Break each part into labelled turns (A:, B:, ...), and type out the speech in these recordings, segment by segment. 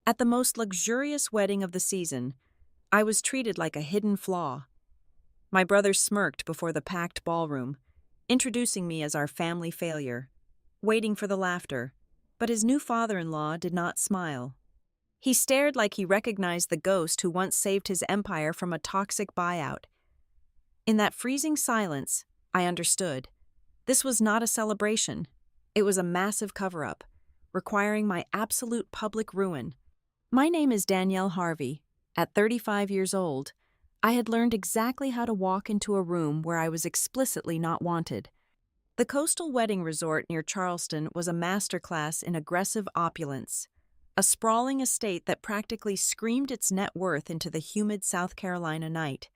A: At the most luxurious wedding of the season, I was treated like a hidden flaw. My brother smirked before the packed ballroom, introducing me as our family failure, waiting for the laughter, but his new father-in-law did not smile. He stared like he recognized the ghost who once saved his empire from a toxic buyout. In that freezing silence, I understood. This was not a celebration. It was a massive cover-up, requiring my absolute public ruin. My name is Danielle Harvey. At 35 years old, I had learned exactly how to walk into a room where I was explicitly not wanted. The coastal wedding resort near Charleston was a masterclass in aggressive opulence, a sprawling estate that practically screamed its net worth into the humid South Carolina night.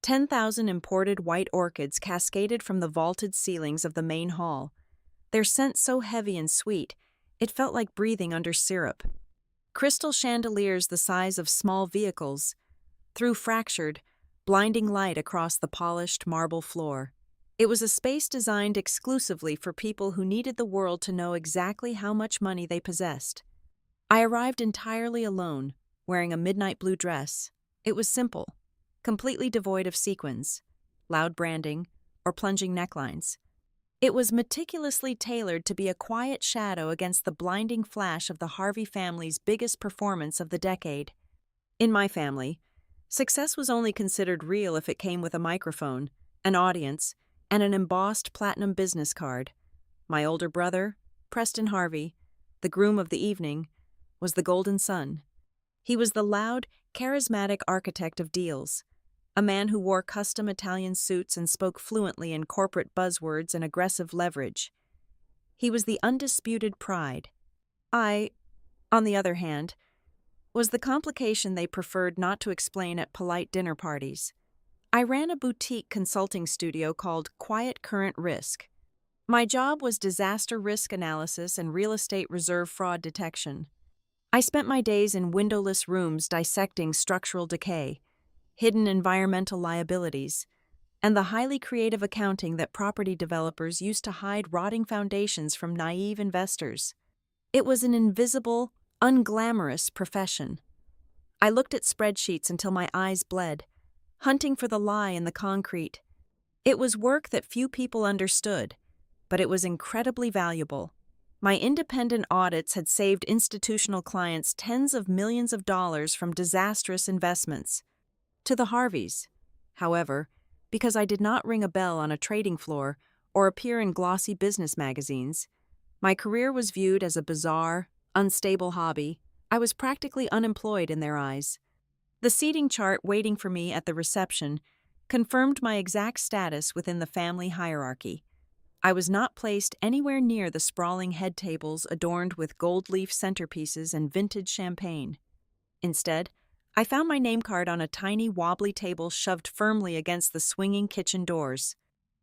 A: 10,000 imported white orchids cascaded from the vaulted ceilings of the main hall, their scent so heavy and sweet, it felt like breathing under syrup. Crystal chandeliers the size of small vehicles threw fractured, blinding light across the polished marble floor. It was a space designed exclusively for people who needed the world to know exactly how much money they possessed. I arrived entirely alone, wearing a midnight blue dress. It was simple, completely devoid of sequins, loud branding, or plunging necklines. It was meticulously tailored to be a quiet shadow against the blinding flash of the Harvey family's biggest performance of the decade. In my family, success was only considered real if it came with a microphone, an audience, and an embossed platinum business card. My older brother, Preston Harvey, the groom of the evening, was the golden son. He was the loud, charismatic architect of deals, a man who wore custom Italian suits and spoke fluently in corporate buzzwords and aggressive leverage. He was the undisputed pride. I, on the other hand, was the complication they preferred not to explain at polite dinner parties. I ran a boutique consulting studio called Quiet Current Risk. My job was disaster risk analysis and real estate reserve fraud detection. I spent my days in windowless rooms dissecting structural decay, hidden environmental liabilities, and the highly creative accounting that property developers used to hide rotting foundations from naive investors. It was an invisible, unglamorous profession. I looked at spreadsheets until my eyes bled, hunting for the lie in the concrete. It was work that few people understood, but it was incredibly valuable. My independent audits had saved institutional clients tens of millions of dollars from disastrous investments. To the Harveys, however, because I did not ring a bell on a trading floor or appear in glossy business magazines, my career was viewed as a bizarre, unstable hobby. I was practically unemployed in their eyes. The seating chart waiting for me at the reception confirmed my exact status within the family hierarchy. I was not placed anywhere near the sprawling head tables adorned with gold leaf centerpieces and vintage champagne. Instead, I found my name card on a tiny wobbly table shoved firmly against the swinging kitchen doors.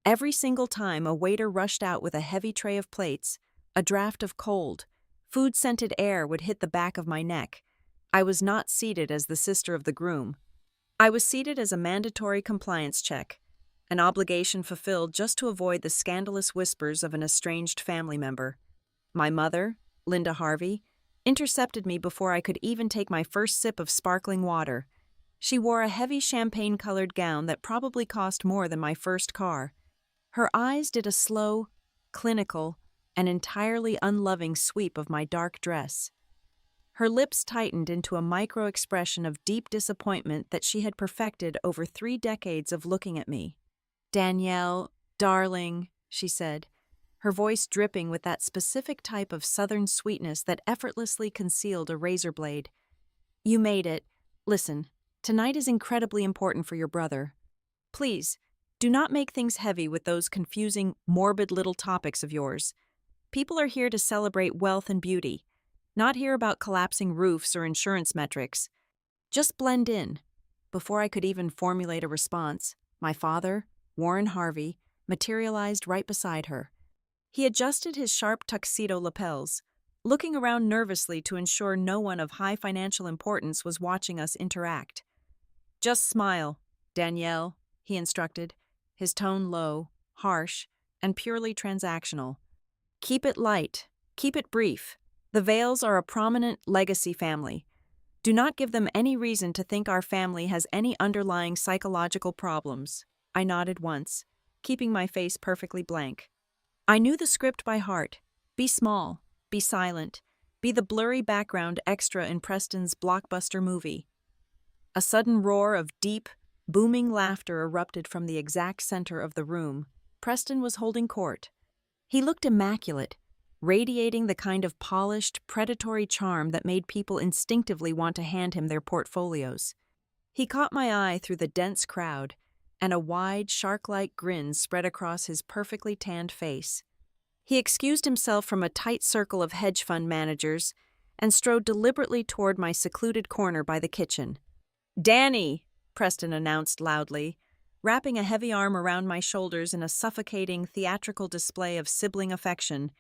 A: Every single time a waiter rushed out with a heavy tray of plates, a draft of cold, food-scented air would hit the back of my neck. I was not seated as the sister of the groom. I was seated as a mandatory compliance check, an obligation fulfilled just to avoid the scandalous whispers of an estranged family member. My mother, Linda Harvey, intercepted me before I could even take my first sip of sparkling water. She wore a heavy champagne-colored gown that probably cost more than my first car. Her eyes did a slow, clinical, and entirely unloving sweep of my dark dress. Her lips tightened into a micro-expression of deep disappointment that she had perfected over 3 decades of looking at me. "Danielle, darling," she said, her voice dripping with that specific type of southern sweetness that effortlessly concealed a razor blade. "You made it. Listen, tonight is incredibly important for your brother. Please, do not make things heavy with those confusing, morbid little topics of yours. People are here to celebrate wealth and beauty, not hear about collapsing roofs or insurance metrics. Just blend in." Before I could even formulate a response, my father, Warren Harvey, materialized right beside her. He adjusted his sharp tuxedo lapels, looking around nervously to ensure no one of high financial importance was watching us interact. "Just smile, Danielle," he instructed, his tone low, harsh, and purely transactional. "Keep it light, keep it brief. The Vales are a prominent legacy family. Do not give them any reason to think our family has any underlying psychological problems. I nodded once, keeping my face perfectly blank. I knew the script by heart. Be small, be silent, be the blurry background extra in Preston's blockbuster movie. A sudden roar of deep, booming laughter erupted from the exact center of the room. Preston was holding court. He looked immaculate, radiating the kind of polished, predatory charm that made people instinctively want to hand him their portfolios. He caught my eye through the dense crowd, and a wide, shark-like grin spread across his perfectly tanned face. He excused himself from a tight circle of hedge fund managers and strode deliberately toward my secluded corner by the kitchen. "Danny," Preston announced loudly, wrapping a heavy arm around my shoulders in a suffocating, theatrical display of sibling affection.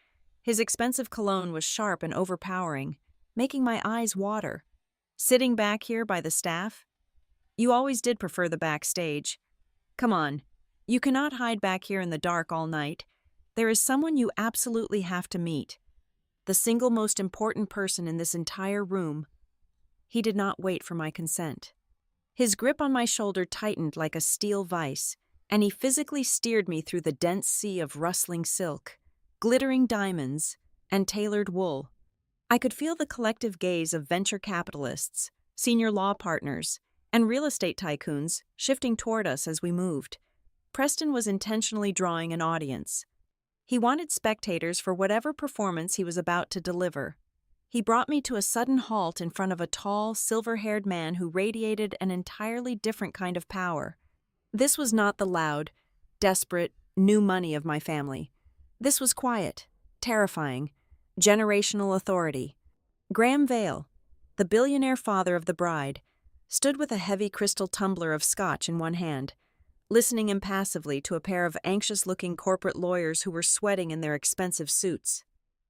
A: His expensive cologne was sharp and overpowering, making my eyes water. "Sitting back here by the staff? You always did prefer the backstage. Come on, you cannot hide back here in the dark all night. There is someone you absolutely have to meet. The single most important person in this entire room." He did not wait for my consent. His grip on my shoulder tightened like a steel vise, and he physically steered me through the dense sea of rustling silk, glittering diamonds, and tailored wool. I could feel the collective gaze of venture capitalists, senior law partners, and real estate tycoons shifting toward us as we moved. Preston was intentionally drawing an audience. He wanted spectators for whatever performance he was about to deliver. He brought me to a sudden halt in front of a tall, silver-haired man who radiated an entirely different kind of power. This was not the loud, desperate, new money of my family. This was quiet, terrifying, generational authority. Graham Vale, the billionaire father of the bride, stood with a heavy crystal tumbler of scotch in one hand, listening impassively to a pair of anxious-looking corporate lawyers who were sweating in their expensive suits.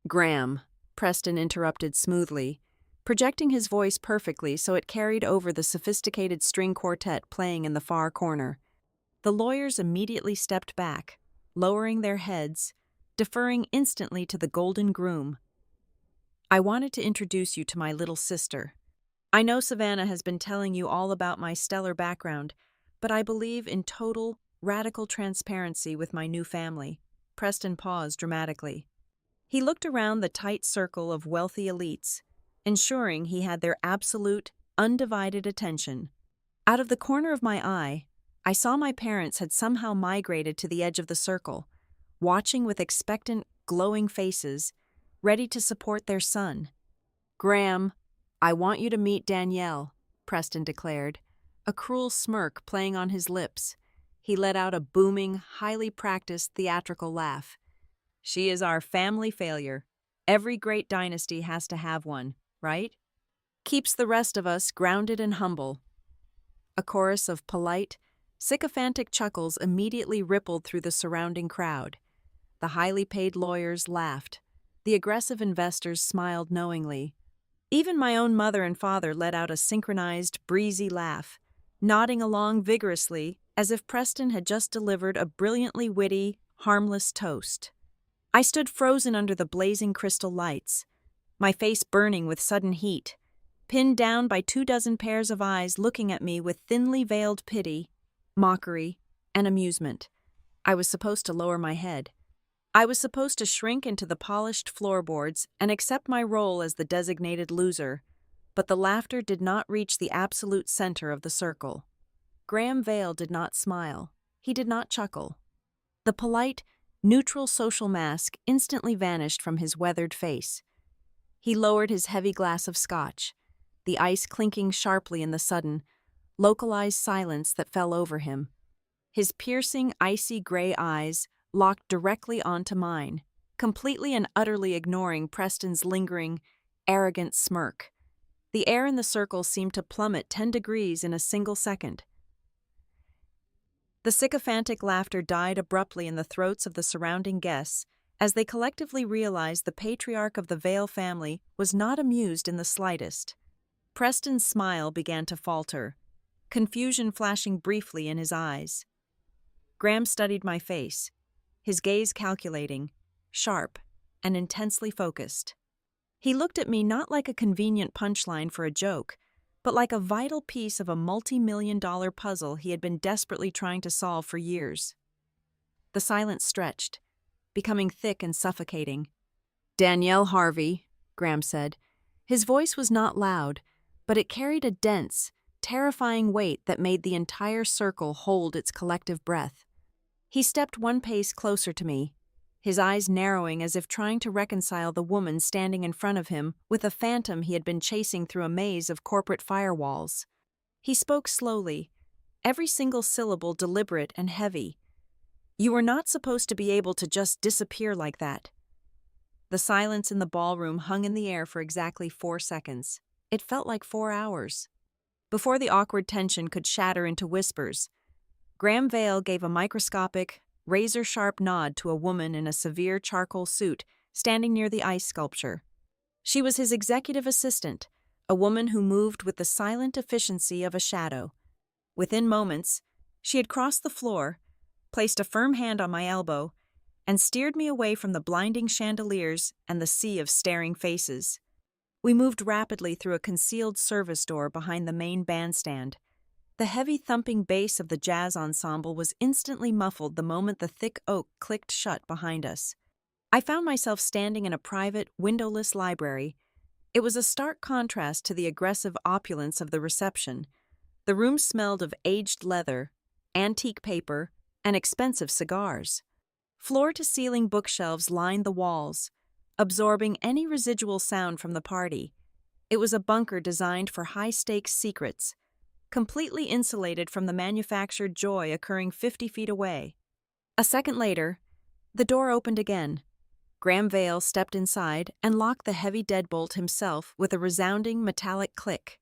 A: "Graham," Preston interrupted smoothly, projecting his voice perfectly so it carried over the sophisticated string quartet playing in the far corner. The lawyers immediately stepped back, lowering their heads, deferring instantly to the golden groom. "I wanted to introduce you to my little sister. I know Savannah has been telling you all about my stellar background, but I believe in total, radical transparency with my new family." Preston paused dramatically. He looked around the tight circle of wealthy elites, ensuring he had their absolute, undivided attention. Out of the corner of my eye, I saw my parents had somehow migrated to the edge of the circle, watching with expectant, glowing faces, ready to support their son. "Graham, I want you to meet Danielle," Preston declared, a cruel smirk playing on his lips. He let out a booming, highly practiced theatrical laugh. "She is our family failure. Every great dynasty has to have one, right? Keeps the rest of us grounded and humble." A chorus of polite, sycophantic chuckles immediately rippled through the surrounding crowd. The highly paid lawyers laughed. The aggressive investors smiled knowingly. Even my own mother and father let out a synchronized, breezy laugh, nodding along vigorously as if Preston had just delivered a brilliantly witty, harmless toast. I stood frozen under the blazing crystal lights, my face burning with sudden heat, pinned down by 24 pairs of eyes looking at me with thinly veiled pity, mockery, and amusement. I was supposed to lower my head. I was supposed to shrink into the polished floorboards and accept my role as the designated loser, but the laughter did not reach the absolute center of the circle. Graham Vale did not smile. He did not chuckle. The polite, neutral social mask instantly vanished from his weathered face. He lowered his heavy glass of scotch, the ice clinking sharply in the sudden, localized silence that fell over him. His piercing, icy gray eyes locked directly onto mine, completely and utterly ignoring Preston's lingering, arrogant smirk. The air in the circle seemed to plummet 10 degrees in a single second. The sycophantic laughter died abruptly in the throats of the surrounding guests as they collectively realized the patriarch of the Vale family was not amused in the slightest. Preston's smile began to falter, confusion flashing briefly in his eyes. Graham studied my face, his gaze calculating, sharp, and intensely focused. He looked at me not like a convenient punchline for a joke, but like a vital piece of a multi-million-dollar puzzle he had been desperately trying to solve for years. The silence stretched, becoming thick and suffocating. "Danielle Harvey," Graham said. His voice was not loud, but it carried a dense, terrifying weight that made the entire circle hold its collective breath. He stepped one pace closer to me, his eyes narrowing as if trying to reconcile the woman standing in front of him with a phantom he had been chasing through a maze of corporate firewalls. He spoke slowly, every single syllable deliberate and heavy. "You were not supposed to be able to just disappear like that." The silence in the ballroom hung in the air for exactly 4 seconds. It felt like 4 hours. Before the awkward tension could shatter into whispers, Graham Vale gave a microscopic, razor-sharp nod to a woman in a severe charcoal suit standing near the ice sculpture. She was his executive assistant, a woman who moved with the silent efficiency of a shadow. Within moments, she had crossed the floor, placed a firm hand on my elbow, and steered me away from the blinding chandeliers and the sea of staring faces. We moved rapidly through a concealed service door behind the main bandstand. The heavy thumping bass of the jazz ensemble was instantly muffled the moment the thick oak clicked shut behind us. I found myself standing in a private, windowless library. It was a stark contrast to the aggressive opulence of the reception. The room smelled of aged leather, antique paper, and expensive cigars. Floor-to-ceiling bookshelves lined the walls, absorbing any residual sound from the party. It was a bunker designed for high-stakes secrets, completely insulated from the manufactured joy occurring 50 feet away. A second later, the door opened again. Graham Vale stepped inside and locked the heavy deadbolt himself with a resounding metallic click.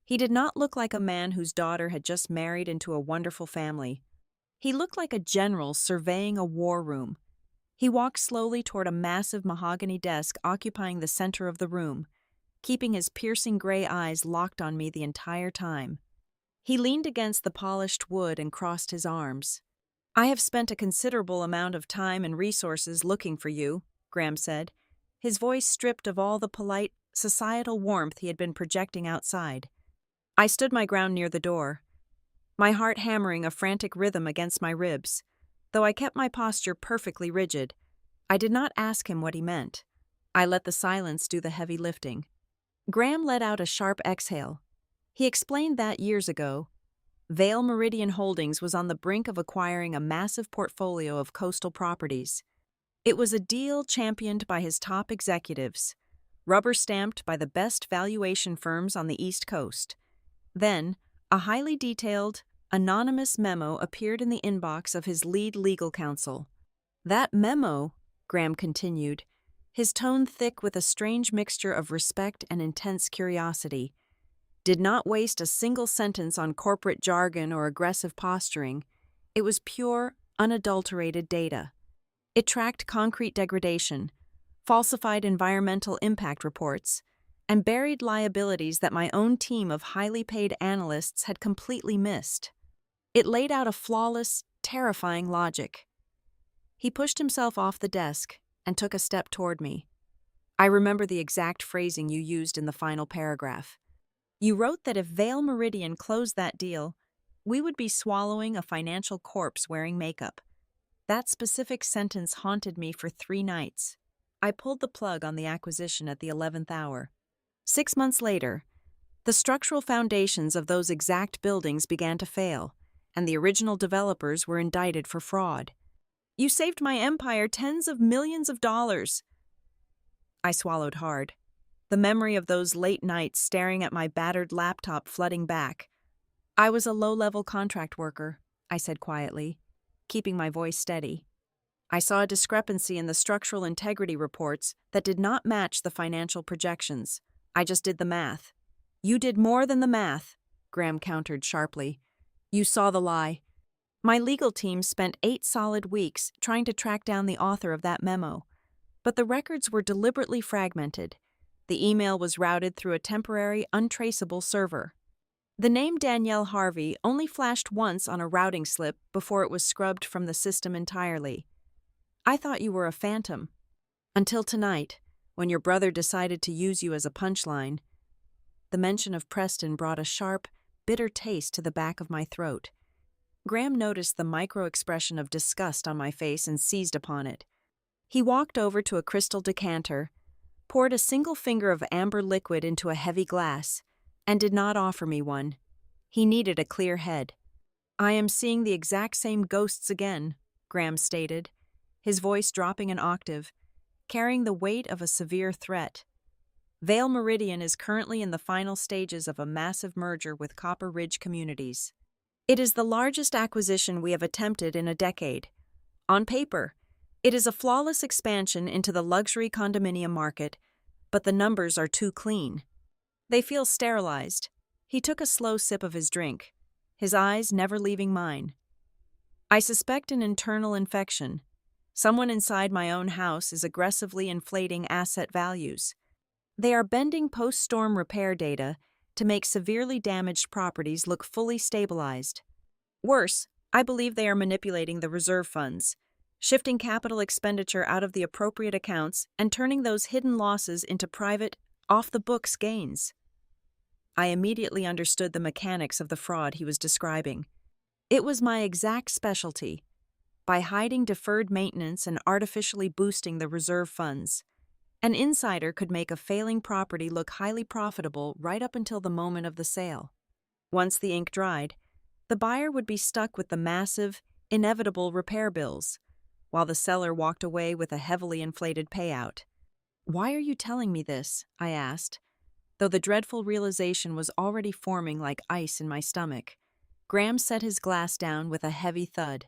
A: He did not look like a man whose daughter had just married into a wonderful family. He looked like a general surveying a war room. He walked slowly toward a massive mahogany desk occupying the center of the room, keeping his piercing gray eyes locked on me the entire time. He leaned against the polished wood and crossed his arms. "I have spent a considerable amount of time and resources looking for you," Graham said, his voice stripped of all the polite, societal warmth he had been projecting outside. I stood my ground near the door, my heart hammering a frantic rhythm against my ribs. Though I kept my posture perfectly rigid, I did not ask him what he meant. I let the silence do the heavy lifting. Graham let out a sharp exhale. He explained that years ago, Vale Meridian Holdings was on the brink of acquiring a massive portfolio of coastal properties. It was a deal championed by his top executives, rubber-stamped by the best valuation firms on the East Coast. Then, a highly detailed, anonymous memo appeared in the inbox of his lead legal counsel. That memo, Graham continued, his tone thick with a strange mixture of respect and intense curiosity, did not waste a single sentence on corporate jargon or aggressive posturing. It was pure, unadulterated data. It tracked concrete degradation, falsified environmental impact reports, and buried liabilities that my own team of highly paid analysts had completely missed. It laid out a flawless, terrifying logic. He pushed himself off the desk and took a step toward me. "I remember the exact phrasing you used in the final paragraph. You wrote that if Vale Meridian closed that deal, we would be swallowing a financial corpse wearing makeup. That specific sentence haunted me for 3 nights. I pulled the plug on the acquisition at the 11th hour. 6 months later, the structural foundations of those exact buildings began to fail, and the original developers were indicted for fraud. You saved my empire tens of millions of dollars." I swallowed hard, the memory of those late nights staring at my battered laptop flooding back. "I was a low-level contract worker," I said quietly, keeping my voice steady. "I saw a discrepancy in the structural integrity reports that did not match the financial projections. I just did the math." "You did more than the math," Graham countered sharply. "You saw the lie. My legal team spent 8 solid weeks trying to track down the author of that memo, but the records were deliberately fragmented. The email was routed through a temporary, untraceable server. The name Danielle Harvey only flashed once on a routing slip before it was scrubbed from the system entirely. I thought you were a phantom. Until tonight, when your brother decided to use you as a punchline. The mention of Preston brought a sharp, bitter taste to the back of my throat. Graham noticed the micro-expression of disgust on my face and seized upon it. He walked over to a crystal decanter, poured a single finger of amber liquid into a heavy glass, and did not offer me one. He needed a clear head. "I am seeing the exact same ghosts again," Graham stated, his voice dropping an octave, carrying the weight of a severe threat. Vale Meridian is currently in the final stages of a massive merger with Copper Ridge Communities. It is the largest acquisition we have attempted in a decade. On paper, it is a flawless expansion into the luxury condominium market, but the numbers are too clean. They feel sterilized. He took a slow sip of his drink, his eyes never leaving mine. "I suspect an internal infection. Someone inside my own house is aggressively inflating asset values. They are bending post-storm repair data to make severely damaged properties look fully stabilized. Worse, I believe they are manipulating the reserve funds, shifting capital expenditure out of the appropriate accounts and turning those hidden losses into private, off-the-books gains." I immediately understood the mechanics of the fraud he was describing. It was my exact specialty. By hiding deferred maintenance and artificially boosting the reserve funds, an insider could make a failing property look highly profitable right up until the moment of the sale. Once the ink dried, the buyer would be stuck with the massive, inevitable repair bills, while the seller walked away with a heavily inflated payout. "Why are you telling me this?" I asked, though the dreadful realization was already forming like ice in my stomach. Graham set his glass down with a heavy thud.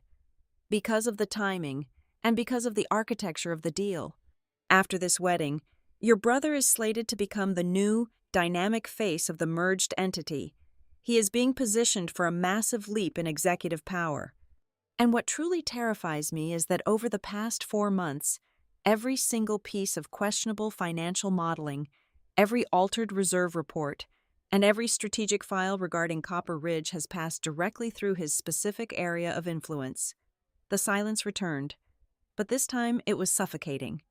A: "Because of the timing, and because of the architecture of the deal. After this wedding, your brother is slated to become the new, dynamic face of the merged entity. He is being positioned for a massive leap in executive power. And what truly terrifies me is that over the past 4 months, every single piece of questionable financial modeling, every altered reserve report, and every strategic file regarding Copper Ridge has passed directly through his specific area of influence." The silence returned, but this time it was suffocating.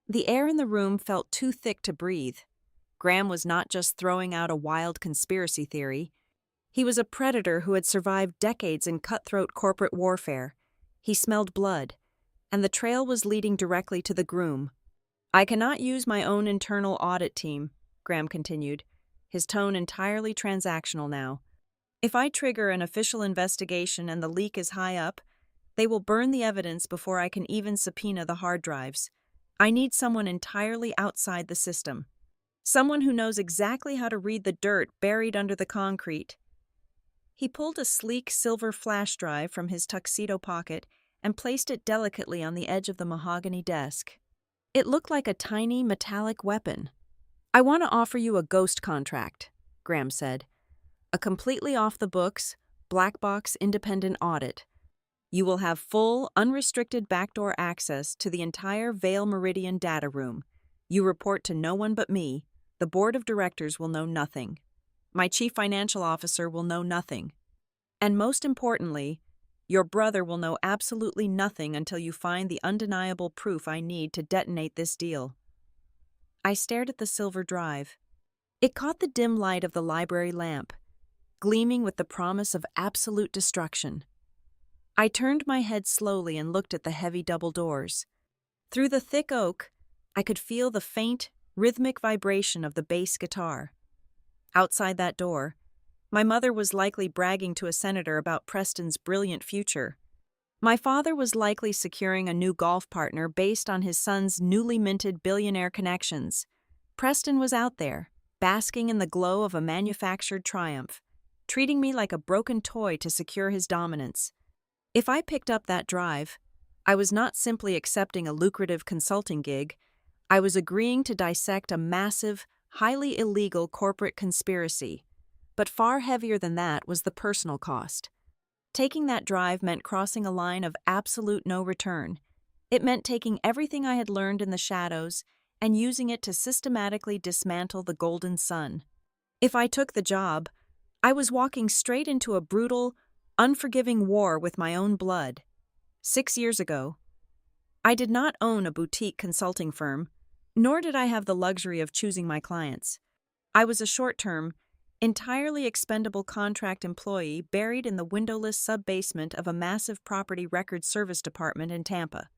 A: The air in the room felt too thick to breathe. Graham was not just throwing out a wild conspiracy theory. He was a predator who had survived decades in cutthroat corporate warfare. He smelled blood, and the trail was leading directly to the groom. "I cannot use my own internal audit team," Graham continued, his tone entirely transactional now. "If I trigger an official investigation and the leak is high up, they will burn the evidence before I can even subpoena the hard drives. I need someone entirely outside the system. Someone who knows exactly how to read the dirt buried under the concrete." He pulled a sleek silver flash drive from his tuxedo pocket and placed it delicately on the edge of the mahogany desk. It looked like a tiny metallic weapon. "I want to offer you a ghost contract," Graham said. "A completely off-the-books, black box independent audit. You will have full, unrestricted backdoor access to the entire Vale Meridian data room. You report to no one but me. The board of directors will know nothing. My chief financial officer will know nothing. And most importantly, your brother will know absolutely nothing until you find the undeniable proof I need to detonate this deal." I stared at the silver drive. It caught the dim light of the library lamp, gleaming with the promise of absolute destruction. I turned my head slowly and looked at the heavy double doors. Through the thick oak, I could feel the faint, rhythmic vibration of the bass guitar. Outside that door, my mother was likely bragging to a senator about Preston's brilliant future. My father was likely securing a new golf partner based on his son's newly minted billionaire connections. Preston was out there, basking in the glow of a manufactured triumph, treating me like a broken toy to secure his dominance. If I picked up that drive, I was not simply accepting a lucrative consulting gig, I was agreeing to dissect a massive, highly illegal corporate conspiracy. But far heavier than that was the personal cost. Taking that drive meant crossing a line of absolute no return. It meant taking everything I had learned in the shadows and using it to systematically dismantle the Golden Sun. If I took the job, I was walking straight into a brutal, unforgiving war with my own blood. 6 years ago, I did not own a boutique consulting firm, nor did I have the luxury of choosing my clients. I was a short-term, entirely expendable contract employee buried in the windowless sub-basement of a massive property record service department in Tampa,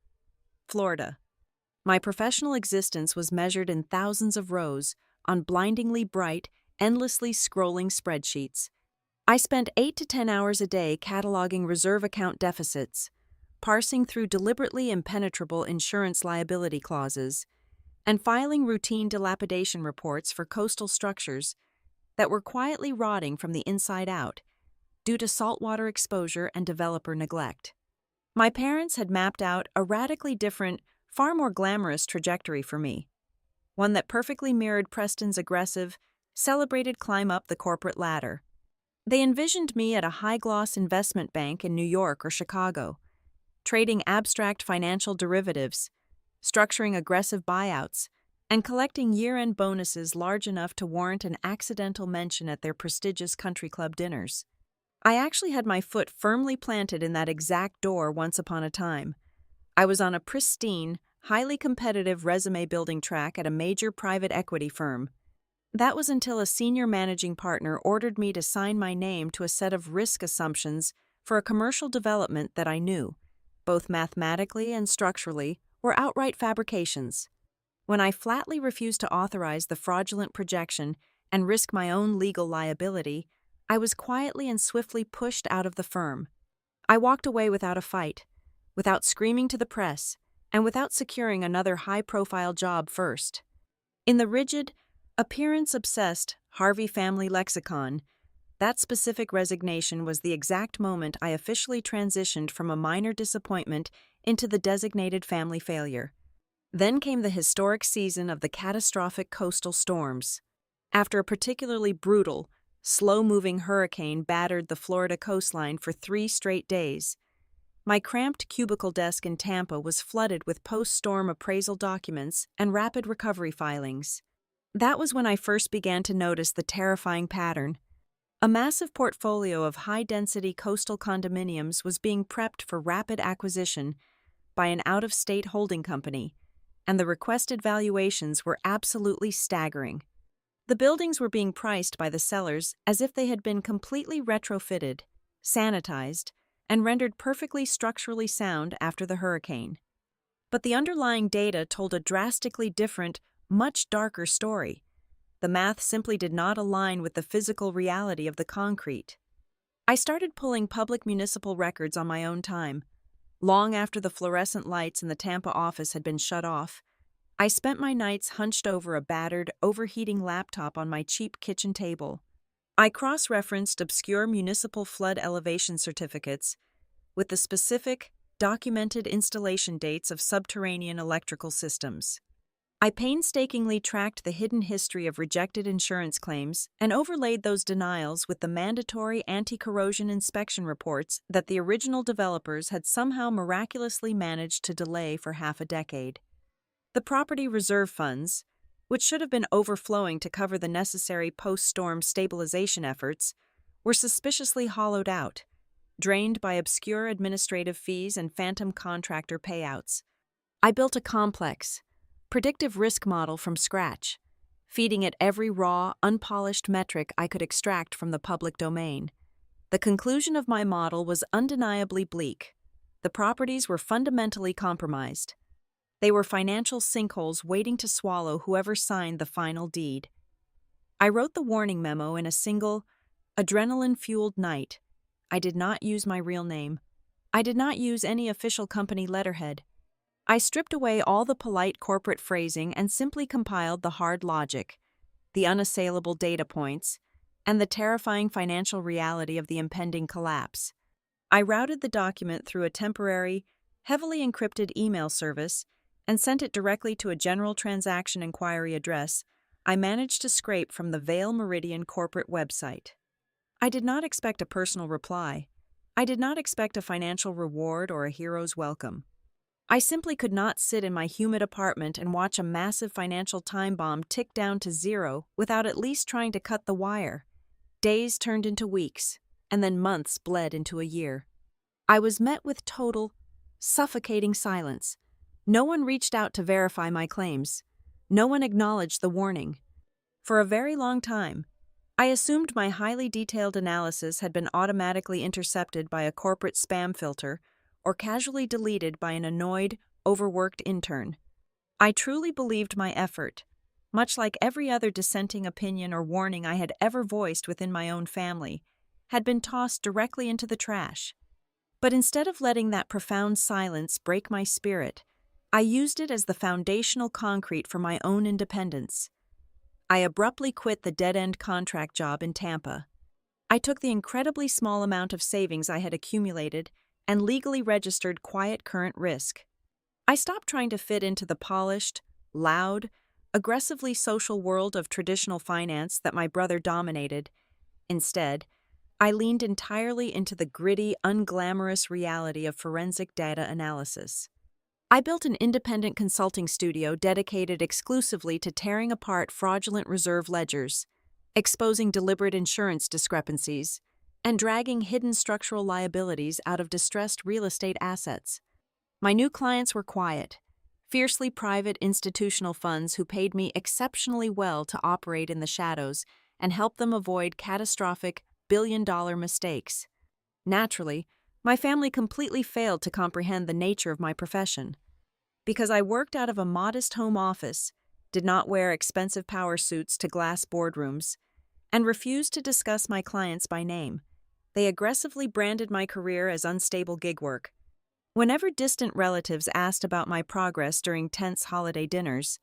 A: Florida. My professional existence was measured in thousands of rows on blindingly bright, endlessly scrolling spreadsheets. I spent 8 to 10 hours a day cataloging reserve account deficits, parsing through deliberately impenetrable insurance liability clauses, and filing routine dilapidation reports for coastal structures that were quietly rotting from the inside out due to saltwater exposure and developer neglect. My parents had mapped out a radically different, far more glamorous trajectory for me, one that perfectly mirrored Preston's aggressive, celebrated climb up the corporate ladder. They envisioned me at a high-gloss investment bank in New York or Chicago, trading abstract financial derivatives, structuring aggressive buyouts, and collecting year-end bonuses large enough to warrant an accidental mention at their prestigious country club dinners. I actually had my foot firmly planted in that exact door once upon a time. I was on a pristine, highly competitive resume-building track at a major private equity firm. That was until a senior managing partner ordered me to sign my name to a set of risk assumptions for a commercial development that I knew, both mathematically and structurally, were outright fabrications. When I flatly refused to authorize the fraudulent projection and risk my own legal liability, I was quietly and swiftly pushed out of the firm. I walked away without a fight, without screaming to the press, and without securing another high-profile job first. In the rigid, appearance-obsessed Harvey family lexicon, that specific resignation was the exact moment I officially transitioned from a minor disappointment into the designated family failure. Then came the historic season of the catastrophic coastal storms. After a particularly brutal, slow-moving hurricane battered the Florida coastline for 3 straight days, my cramped cubicle desk in Tampa was flooded with post-storm appraisal documents and rapid recovery filings. That was when I first began to notice the terrifying pattern. A massive portfolio of high-density coastal condominiums was being prepped for rapid acquisition by an out-of-state holding company, and the requested valuations were absolutely staggering. The buildings were being priced by the sellers as if they had been completely retrofitted, sanitized, and rendered perfectly structurally sound after the hurricane. But the underlying data told a drastically different, much darker story. The math simply did not align with the physical reality of the concrete. I started pulling public municipal records on my own time. Long after the fluorescent lights in the Tampa office had been shut off, I spent my nights hunched over a battered, overheating laptop on my cheap kitchen table. I cross-referenced obscure municipal flood elevation certificates with the specific, documented installation dates of subterranean electrical systems. I painstakingly tracked the hidden history of rejected insurance claims and overlaid those denials with the mandatory anti-corrosion inspection reports that the original developers had somehow miraculously managed to delay for half a decade. The property reserve funds, which should have been overflowing to cover the necessary post-storm stabilization efforts, were suspiciously hollowed out, drained by obscure administrative fees and phantom contractor payouts. I built a complex, predictive risk model from scratch, feeding it every raw, unpolished metric I could extract from the public domain. The conclusion of my model was undeniably bleak. The properties were fundamentally compromised. They were financial sinkholes waiting to swallow whoever signed the final deed. I wrote the warning memo in a single, adrenaline-fueled night. I did not use my real name. I did not use any official company letterhead. I stripped away all the polite corporate phrasing and simply compiled the hard logic, the unassailable data points, and the terrifying financial reality of the impending collapse. I routed the document through a temporary, heavily encrypted email service and sent it directly to a general transaction inquiry address I managed to scrape from the Vail Meridian corporate website. I did not expect a personal reply. I did not expect a financial reward or a hero's welcome. I simply could not sit in my humid apartment and watch a massive financial time bomb tick down to zero without at least trying to cut the wire. Days turned into weeks, and then months bled into a year. I was met with total, suffocating silence. No one reached out to verify my claims. No one acknowledged the warning. For a very long time, I assumed my highly detailed analysis had been automatically intercepted by a corporate spam filter or casually deleted by an annoyed, overworked intern. I truly believed my effort, much like every other dissenting opinion or warning I had ever voiced within my own family, had been tossed directly into the trash. But instead of letting that profound silence break my spirit, I used it as the foundational concrete for my own independence. I abruptly quit the dead-end contract job in Tampa. I took the incredibly small amount of savings I had accumulated and legally registered quiet current risk. I stopped trying to fit into the polished, loud, aggressively social world of traditional finance that my brother dominated. Instead, I leaned entirely into the gritty, unglamorous reality of forensic data analysis. I built an independent consulting studio dedicated exclusively to tearing apart fraudulent reserve ledgers, exposing deliberate insurance discrepancies, and dragging hidden structural liabilities out of distressed real estate assets. My new clients were quiet, fiercely private institutional funds who paid me exceptionally well to operate in the shadows and help them avoid catastrophic, billion-dollar mistakes. Naturally, my family completely failed to comprehend the nature of my profession. Because I worked out of a modest home office, did not wear expensive power suits to glass boardrooms, and refused to discuss my clients by name, they aggressively branded my career as unstable gig work. Whenever distant relatives asked about my progress during tense holiday dinners,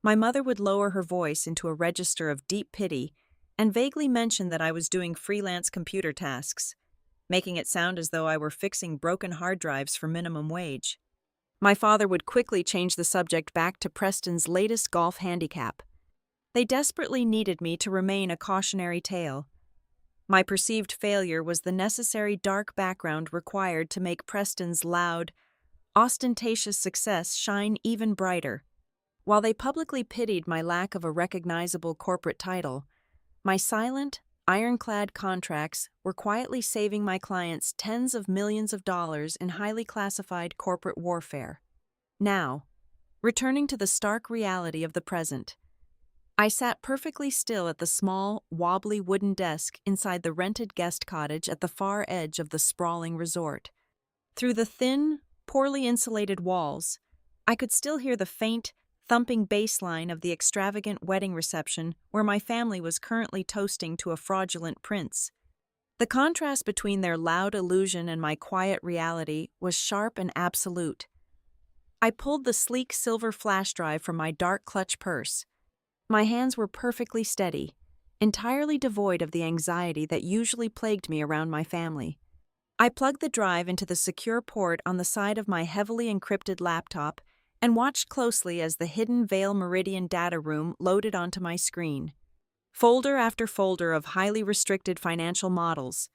A: my mother would lower her voice into a register of deep pity and vaguely mention that I was doing freelance computer tasks, making it sound as though I were fixing broken hard drives for minimum wage. My father would quickly change the subject back to Preston's latest golf handicap. They desperately needed me to remain a cautionary tale. My perceived failure was the necessary dark background required to make Preston's loud, ostentatious success shine even brighter. While they publicly pitied my lack of a recognizable corporate title, my silent, ironclad contracts were quietly saving my clients tens of millions of dollars in highly classified corporate warfare. Now, returning to the stark reality of the present, I sat perfectly still at the small, wobbly wooden desk inside the rented guest cottage at the far edge of the sprawling resort. Through the thin, poorly insulated walls, I could still hear the faint, thumping bass line of the extravagant wedding reception where my family was currently toasting to a fraudulent prince. The contrast between their loud illusion and my quiet reality was sharp and absolute. I pulled the sleek silver flash drive from my dark clutch purse. My hands were perfectly steady, entirely devoid of the anxiety that usually plagued me around my family. I plugged the drive into the secure port on the side of my heavily encrypted laptop and watched closely as the hidden Veil Meridian data room loaded onto my screen. Folder after folder of highly restricted financial models,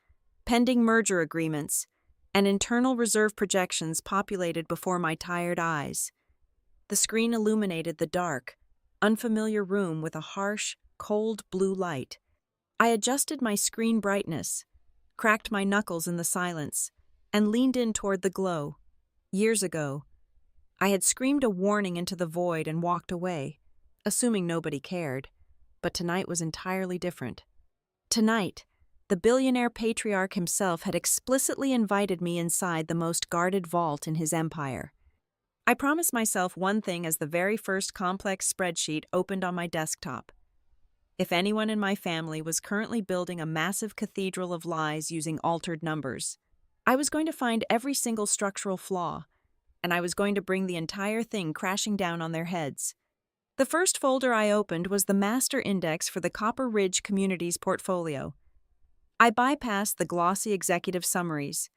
A: pending merger agreements, and internal reserve projections populated before my tired eyes. The screen illuminated the dark, unfamiliar room with a harsh, cold blue light. I adjusted my screen brightness, cracked my knuckles in the silence, and leaned in toward the glow. Years ago, I had screamed a warning into the void and walked away, assuming nobody cared, but tonight was entirely different. Tonight, the billionaire patriarch himself had explicitly invited me inside the most guarded vault in his empire. I promised myself one thing as the very first complex spreadsheet opened on my desktop. If anyone in my family was currently building a massive cathedral of lies using altered numbers, I was going to find every single structural flaw, and I was going to bring the entire thing crashing down on their heads. The first folder I opened was the master index for the Copper Ridge Communities portfolio. I bypassed the glossy executive summaries,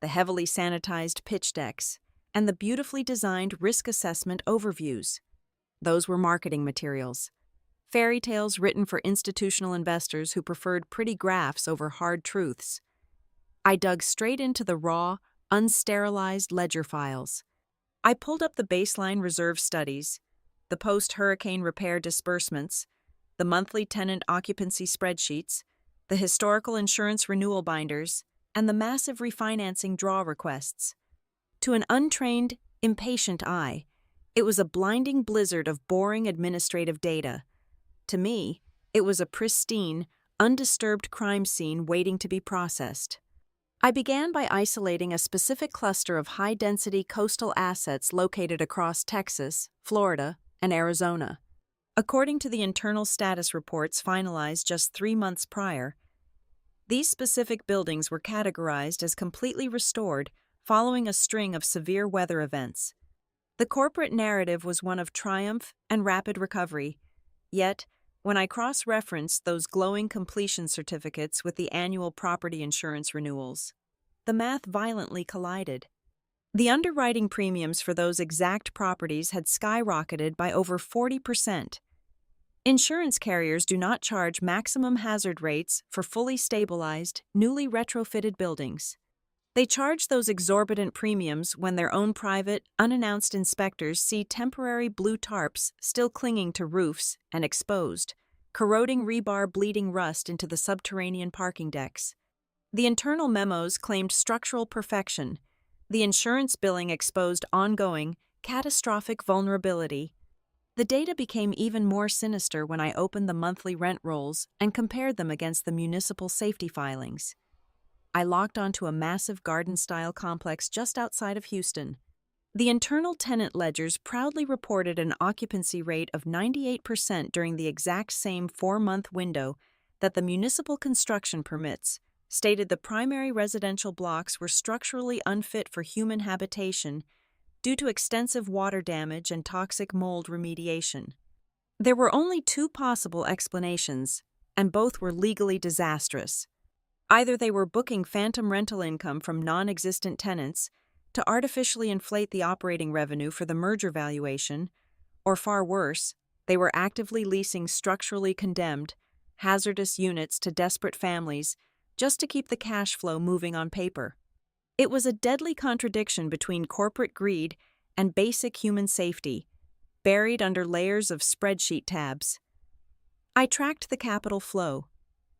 A: the heavily sanitized pitch decks, and the beautifully designed risk assessment overviews. Those were marketing materials. Fairy tales written for institutional investors who preferred pretty graphs over hard truths. I dug straight into the raw, unsterilized ledger files. I pulled up the baseline reserve studies, the post-hurricane repair disbursements, the monthly tenant occupancy spreadsheets, the historical insurance renewal binders, and the massive refinancing draw requests. To an untrained, impatient eye, it was a blinding blizzard of boring administrative data. To me, It was a pristine, undisturbed crime scene waiting to be processed. I began by isolating a specific cluster of high-density coastal assets located across Texas, Florida, and Arizona. According to the internal status reports finalized just 3 months prior, these specific buildings were categorized as completely restored following a string of severe weather events. The corporate narrative was one of triumph and rapid recovery, yet, when I cross-referenced those glowing completion certificates with the annual property insurance renewals, the math violently collided. The underwriting premiums for those exact properties had skyrocketed by over 40%. Insurance carriers do not charge maximum hazard rates for fully stabilized, newly retrofitted buildings. They charge those exorbitant premiums when their own private, unannounced inspectors see temporary blue tarps still clinging to roofs and exposed, corroding rebar bleeding rust into the subterranean parking decks. The internal memos claimed structural perfection. The insurance billing exposed ongoing, catastrophic vulnerability. The data became even more sinister when I opened the monthly rent rolls and compared them against the municipal safety filings. I locked onto a massive garden-style complex just outside of Houston. The internal tenant ledgers proudly reported an occupancy rate of 98% during the exact same 4-month window that the municipal construction permits stated the primary residential blocks were structurally unfit for human habitation due to extensive water damage and toxic mold remediation. There were only 2 possible explanations, and both were legally disastrous. Either they were booking phantom rental income from non-existent tenants to artificially inflate the operating revenue for the merger valuation, or far worse, they were actively leasing structurally condemned, hazardous units to desperate families just to keep the cash flow moving on paper. It was a deadly contradiction between corporate greed and basic human safety, buried under layers of spreadsheet tabs. I tracked the capital flow,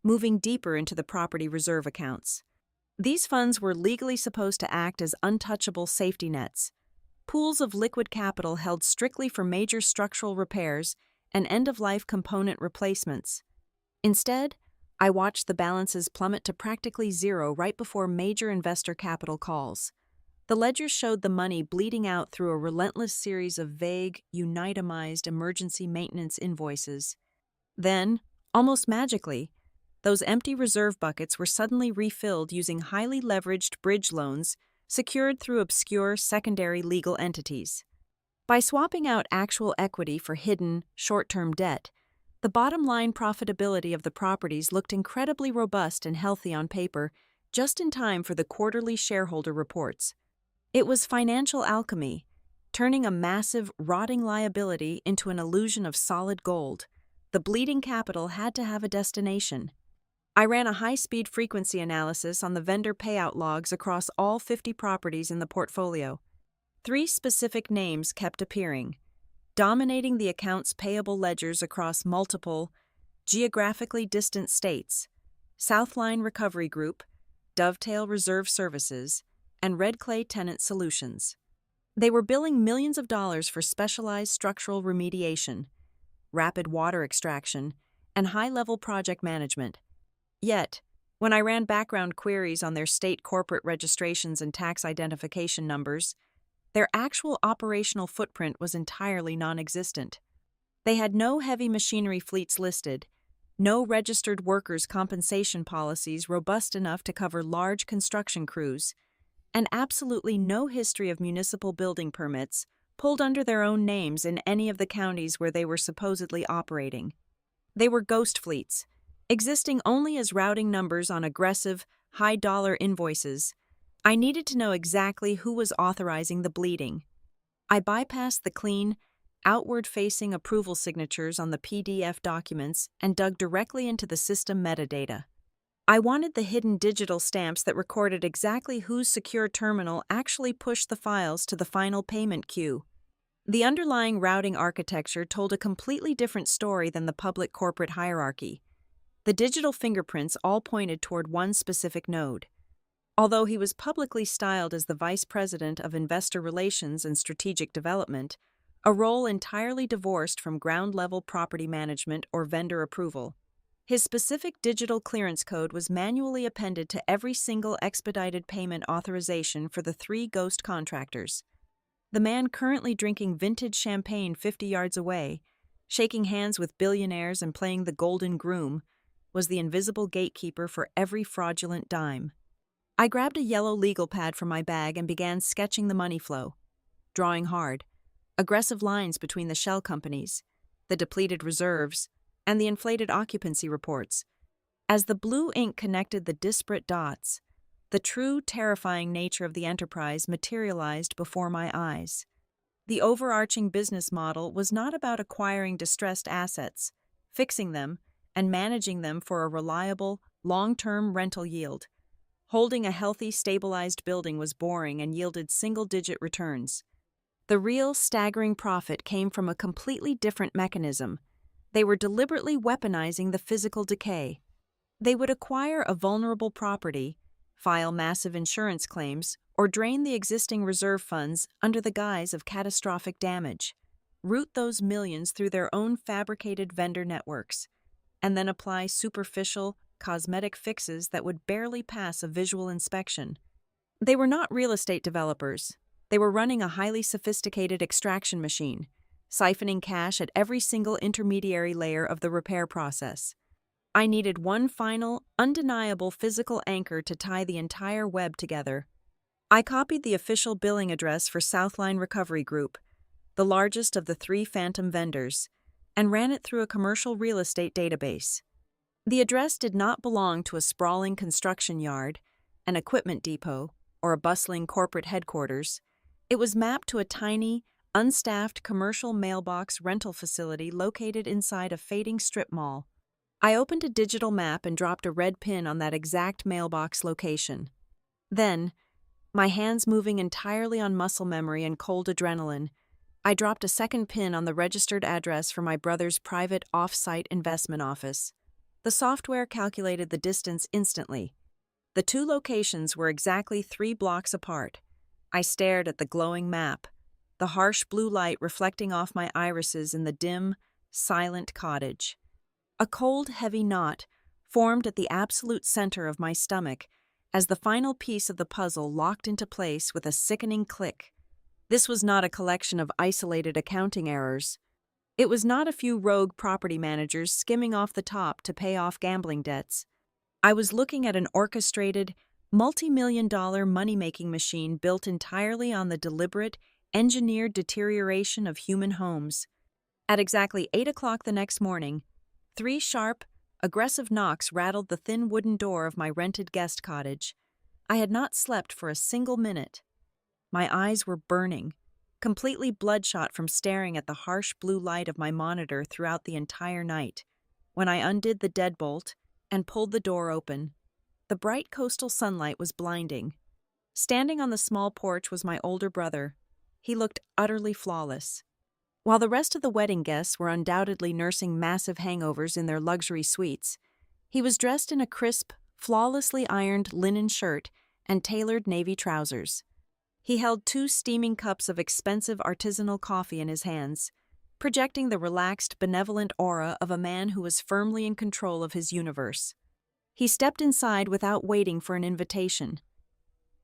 A: moving deeper into the property reserve accounts. These funds were legally supposed to act as untouchable safety nets, pools of liquid capital held strictly for major structural repairs and end-of-life component replacements. Instead, I watched the balances plummet to practically zero right before major investor capital calls. The ledgers showed the money bleeding out through a relentless series of vague, unitemized emergency maintenance invoices. Then, almost magically, those empty reserve buckets were suddenly refilled using highly leveraged bridge loans secured through obscure secondary legal entities. By swapping out actual equity for hidden, short-term debt, the bottom-line profitability of the properties looked incredibly robust and healthy on paper, just in time for the quarterly shareholder reports. It was financial alchemy, turning a massive, rotting liability into an illusion of solid gold. The bleeding capital had to have a destination. I ran a high-speed frequency analysis on the vendor payout logs across all 50 properties in the portfolio. 3 specific names kept appearing, dominating the accounts payable ledgers across multiple, geographically distant states: Southline Recovery Group, Dovetail Reserve Services, and Red Clay Tenant Solutions. They were billing millions of dollars for specialized structural remediation, rapid water extraction, and high-level project management. Yet, when I ran background queries on their state corporate registrations and tax identification numbers, their actual operational footprint was entirely non-existent. They had no heavy machinery fleets listed, no registered workers' compensation policies robust enough to cover large construction crews, and absolutely no history of municipal building permits pulled under their own names in any of the counties where they were supposedly operating. They were ghost fleets, existing only as routing numbers on aggressive, high-dollar invoices. I needed to know exactly who was authorizing the bleeding. I bypassed the clean, outward-facing approval signatures on the PDF documents and dug directly into the system metadata. I wanted the hidden digital stamps that recorded exactly whose secure terminal actually pushed the files to the final payment queue. The underlying routing architecture told a completely different story than the public corporate hierarchy. The digital fingerprints all pointed toward one specific node. Although he was publicly styled as the Vice President of Investor Relations and Strategic Development, a role entirely divorced from ground-level property management or vendor approval, His specific digital clearance code was manually appended to every single expedited payment authorization for the 3 ghost contractors. The man currently drinking vintage champagne 50 yards away, shaking hands with billionaires and playing the golden groom, was the invisible gatekeeper for every fraudulent dime. I grabbed a yellow legal pad from my bag and began sketching the money flow, drawing hard, aggressive lines between the shell companies, the depleted reserves, and the inflated occupancy reports. As the blue ink connected the disparate dots, the true terrifying nature of the enterprise materialized before my eyes. The overarching business model was not about acquiring distressed assets, fixing them, and managing them for a reliable, long-term rental yield. Holding a healthy, stabilized building was boring and yielded single-digit returns. The real, staggering profit came from a completely different mechanism. They were deliberately weaponizing the physical decay. They would acquire a vulnerable property, file massive insurance claims, or drain the existing reserve funds under the guise of catastrophic damage, route those millions through their own fabricated vendor networks, and then apply superficial, cosmetic fixes that would barely pass a visual inspection. They were not real estate developers. They were running a highly sophisticated extraction machine, siphoning cash at every single intermediary layer of the repair process. I needed one final, undeniable physical anchor to tie the entire web together. I copied the official billing address for Southline Recovery Group, the largest of the 3 phantom vendors, and ran it through a commercial real estate database. The address did not belong to a sprawling construction yard, an equipment depot, or a bustling corporate headquarters. It was mapped to a tiny, unstaffed commercial mailbox rental facility located inside a fading strip mall. I opened a digital map and dropped a red pin on that exact mailbox location. Then, my hands moving entirely on muscle memory and cold adrenaline, I dropped a second pin on the registered address for my brother's private off-site investment office. The software calculated the distance instantly. The 2 locations were exactly 3 blocks apart. I stared at the glowing map, the harsh blue light reflecting off my irises in the dim, silent cottage. A cold, heavy knot formed at the absolute center of my stomach as the final piece of the puzzle locked into place with a sickening click. This was not a collection of isolated accounting errors. It was not a few rogue property managers skimming off the top to pay off gambling debts. I was looking at an orchestrated, multi-million-dollar money-making machine built entirely on the deliberate, engineered deterioration of human homes. At exactly 8 o'clock the next morning, 3 sharp, aggressive knocks rattled the thin wooden door of my rented guest cottage. I had not slept for a single minute. My eyes were burning, completely bloodshot from staring at the harsh blue light of my monitor throughout the entire night. When I undid the deadbolt and pulled the door open, the bright coastal sunlight was blinding. Standing on the small porch was my older brother. He looked utterly flawless. While the rest of the wedding guests were undoubtedly nursing massive hangovers in their luxury suites, he was dressed in a crisp, flawlessly ironed linen shirt and tailored navy trousers. He held 2 steaming cups of expensive artisanal coffee in his hands, projecting the relaxed, benevolent aura of a man who was firmly in control of his universe. He stepped inside without waiting for an invitation,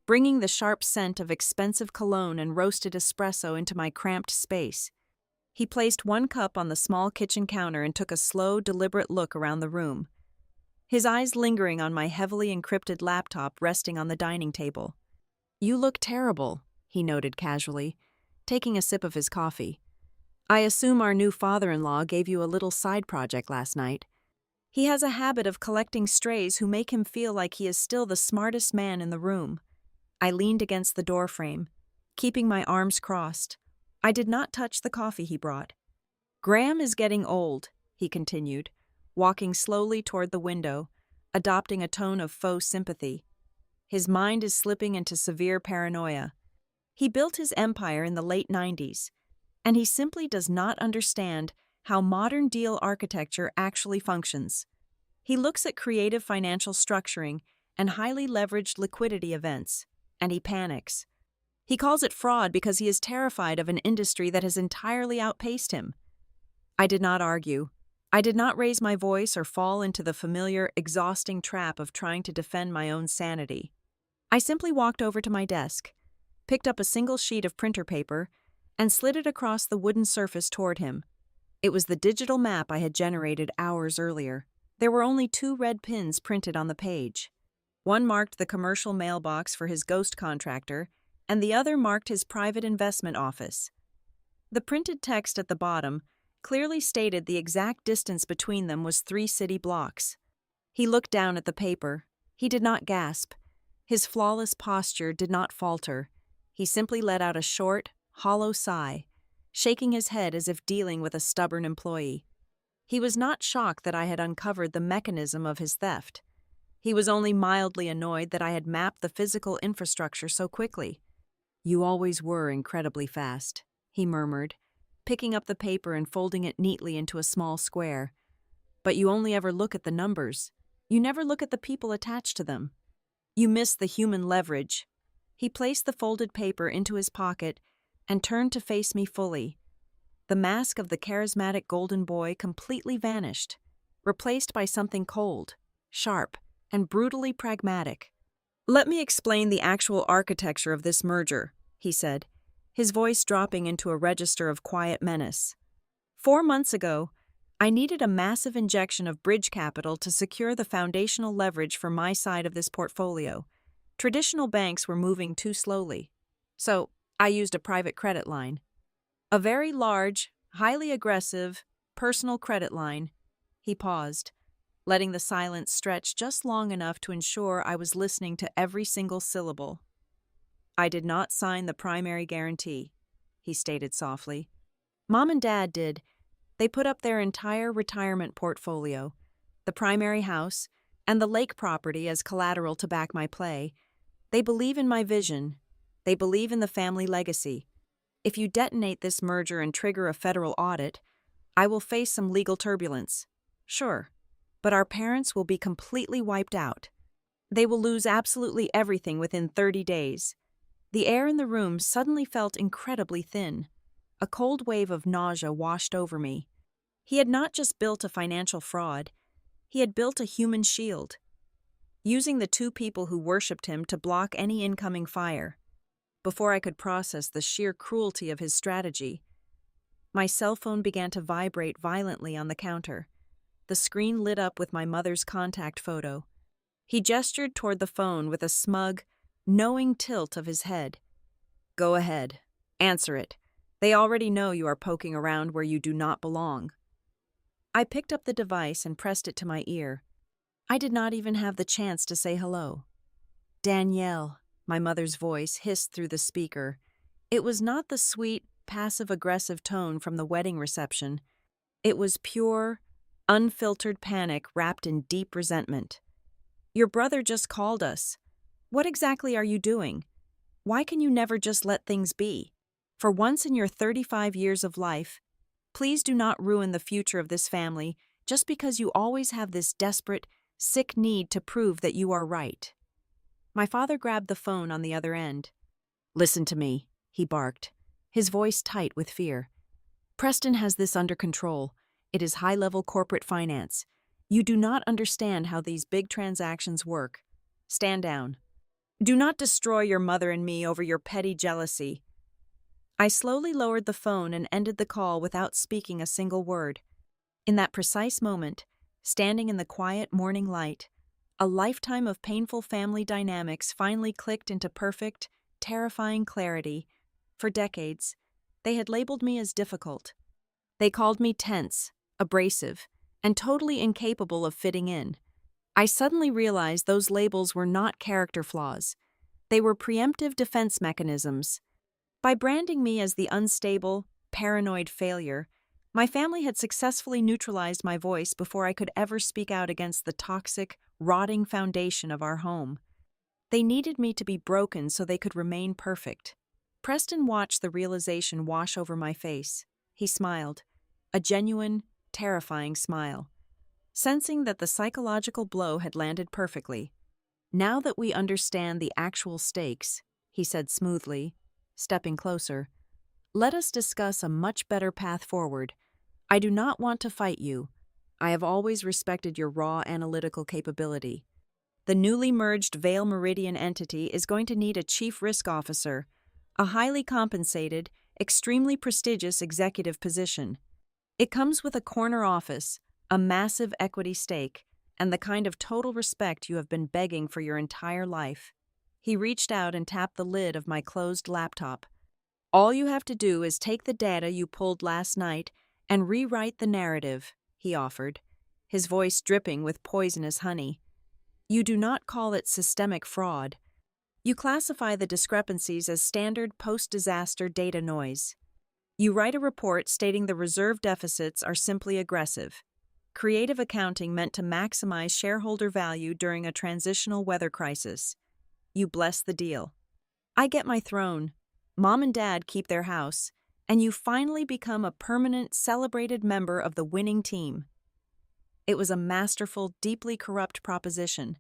A: bringing the sharp scent of expensive cologne and roasted espresso into my cramped space. He placed 1 cup on the small kitchen counter and took a slow, deliberate look around the room, his eyes lingering on my heavily encrypted laptop resting on the dining table. "You look terrible," he noted casually, taking a sip of his coffee. "I assume our new father-in-law gave you a little side project last night. He has a habit of collecting strays who make him feel like he is still the smartest man in the room." I leaned against the doorframe, keeping my arms crossed. I did not touch the coffee he brought. "Graham is getting old," he continued, walking slowly toward the window, adopting a tone of faux sympathy. "His mind is slipping into severe paranoia. He built his empire in the late 90s, and he simply does not understand how modern deal architecture actually functions. He looks at creative financial structuring and highly leveraged liquidity events, and he panics. He calls it fraud because he is terrified of an industry that has entirely outpaced him." I did not argue. I did not raise my voice or fall into the familiar, exhausting trap of trying to defend my own sanity. I simply walked over to my desk, picked up a single sheet of printer paper, and slid it across the wooden surface toward him. It was the digital map I had generated hours earlier. There were only 2 red pins printed on the page. One marked the commercial mailbox for his ghost contractor, and the other marked his private investment office. The printed text at the bottom clearly stated the exact distance between them was 3 city blocks. He looked down at the paper. He did not gasp. His flawless posture did not falter. He simply let out a short, hollow sigh, shaking his head as if dealing with a stubborn employee. He was not shocked that I had uncovered the mechanism of his theft. He was only mildly annoyed that I had mapped the physical infrastructure so quickly. "You always were incredibly fast," he murmured, picking up the paper and folding it neatly into a small square. "But you only ever look at the numbers. You never look at the people attached to them. You miss the human leverage." He placed the folded paper into his pocket and turned to face me fully. The mask of the charismatic golden boy completely vanished, replaced by something cold, sharp, and brutally pragmatic. "Let me explain the actual architecture of this merger," he said, his voice dropping into a register of quiet menace. 4 months ago, I needed a massive injection of bridge capital to secure the foundational leverage for my side of this portfolio. Traditional banks were moving too slowly. So, I used a private credit line. A very large, highly aggressive, personal credit line. He paused, letting the silence stretch just long enough to ensure I was listening to every single syllable. "I did not sign the primary guarantee," he stated softly. "Mom and Dad did. They put up their entire retirement portfolio, the primary house, and the lake property as collateral to back my play. They believe in my vision. They believe in the family legacy. If you detonate this merger and trigger a federal audit, I will face some legal turbulence. Sure, but our parents will be completely wiped out. They will lose absolutely everything within 30 days. The air in the room suddenly felt incredibly thin. A cold wave of nausea washed over me. He had not just built a financial fraud, he had built a human shield, using the 2 people who worshipped him to block any incoming fire. Before I could process the sheer cruelty of his strategy, my cell phone began to vibrate violently on the counter. The screen lit up with my mother's contact photo. He gestured toward the phone with a smug, knowing tilt of his head. "Go ahead. Answer it. They already know you are poking around where you do not belong." I picked up the device and pressed it to my ear. I did not even have the chance to say hello. "Danielle," my mother's voice hissed through the speaker. It was not the sweet, passive-aggressive tone from the wedding reception. It was pure, unfiltered panic wrapped in deep resentment. "Your brother just called us. What exactly are you doing? Why can you never just let things be? For once in your 35 years of life, please do not ruin the future of this family just because you always have this desperate, sick need to prove that you are right." My father grabbed the phone on the other end. "Listen to me," he barked, his voice tight with fear. "Preston has this under control. It is high-level corporate finance. You do not understand how these big transactions work. Stand down. Do not destroy your mother and me over your petty jealousy." I slowly lowered the phone and ended the call without speaking a single word. In that precise moment, standing in the quiet morning light, a lifetime of painful family dynamics finally clicked into perfect, terrifying clarity. For decades, they had labeled me as difficult. They called me tense, abrasive, and totally incapable of fitting in. I suddenly realized those labels were not character flaws. They were preemptive defense mechanisms. By branding me as the unstable, paranoid failure, my family had successfully neutralized my voice before I could ever speak out against the toxic, rotting foundation of our home. They needed me to be broken so they could remain perfect. Preston watched the realization wash over my face. He smiled, a genuine, terrifying smile, sensing that the psychological blow had landed perfectly. "Now that we understand the actual stakes," he said smoothly, stepping closer, "let us discuss a much better path forward. I do not want to fight you. I have always respected your raw analytical capability. The newly merged Vale Meridian entity is going to need a chief risk officer, a highly compensated, extremely prestigious executive position. It comes with a corner office, a massive equity stake, and the kind of total respect you have been begging for your entire life. He reached out and tapped the lid of my closed laptop. All you have to do is take the data you pulled last night and rewrite the narrative, he offered, his voice dripping with poisonous honey. You do not call it systemic fraud. You classify the discrepancies as standard post-disaster data noise. You write a report stating the reserve deficits are simply aggressive. Creative accounting meant to maximize shareholder value during a transitional weather crisis. You bless the deal. I get my throne. Mom and Dad keep their house, and you finally become a permanent, celebrated member of the winning team. It was a masterful, deeply corrupt proposition.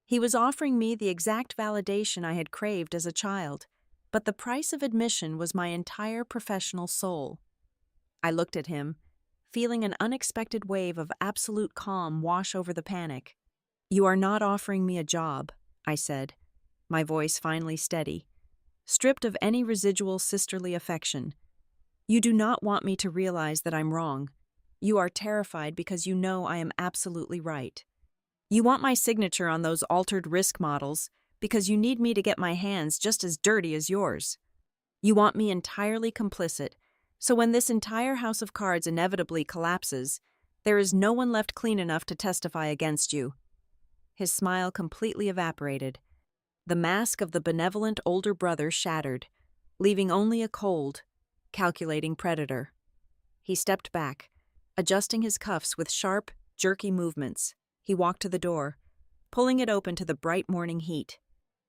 A: He was offering me the exact validation I had craved as a child, but the price of admission was my entire professional soul. I looked at him, feeling an unexpected wave of absolute calm wash over the panic. You are not offering me a job, I said, my voice finally steady, stripped of any residual sisterly affection. You do not want me to realize that I'm wrong. You are terrified because you know I am absolutely right. You want my signature on those altered risk models because you need me to get my hands just as dirty as yours. You want me entirely complicit, so when this entire house of cards inevitably collapses, there is no one left clean enough to testify against you. His smile completely evaporated. The mask of the benevolent older brother shattered, leaving only a cold, calculating predator. He stepped back, adjusting his cuffs with sharp, jerky movements. He walked to the door, pulling it open to the bright morning heat.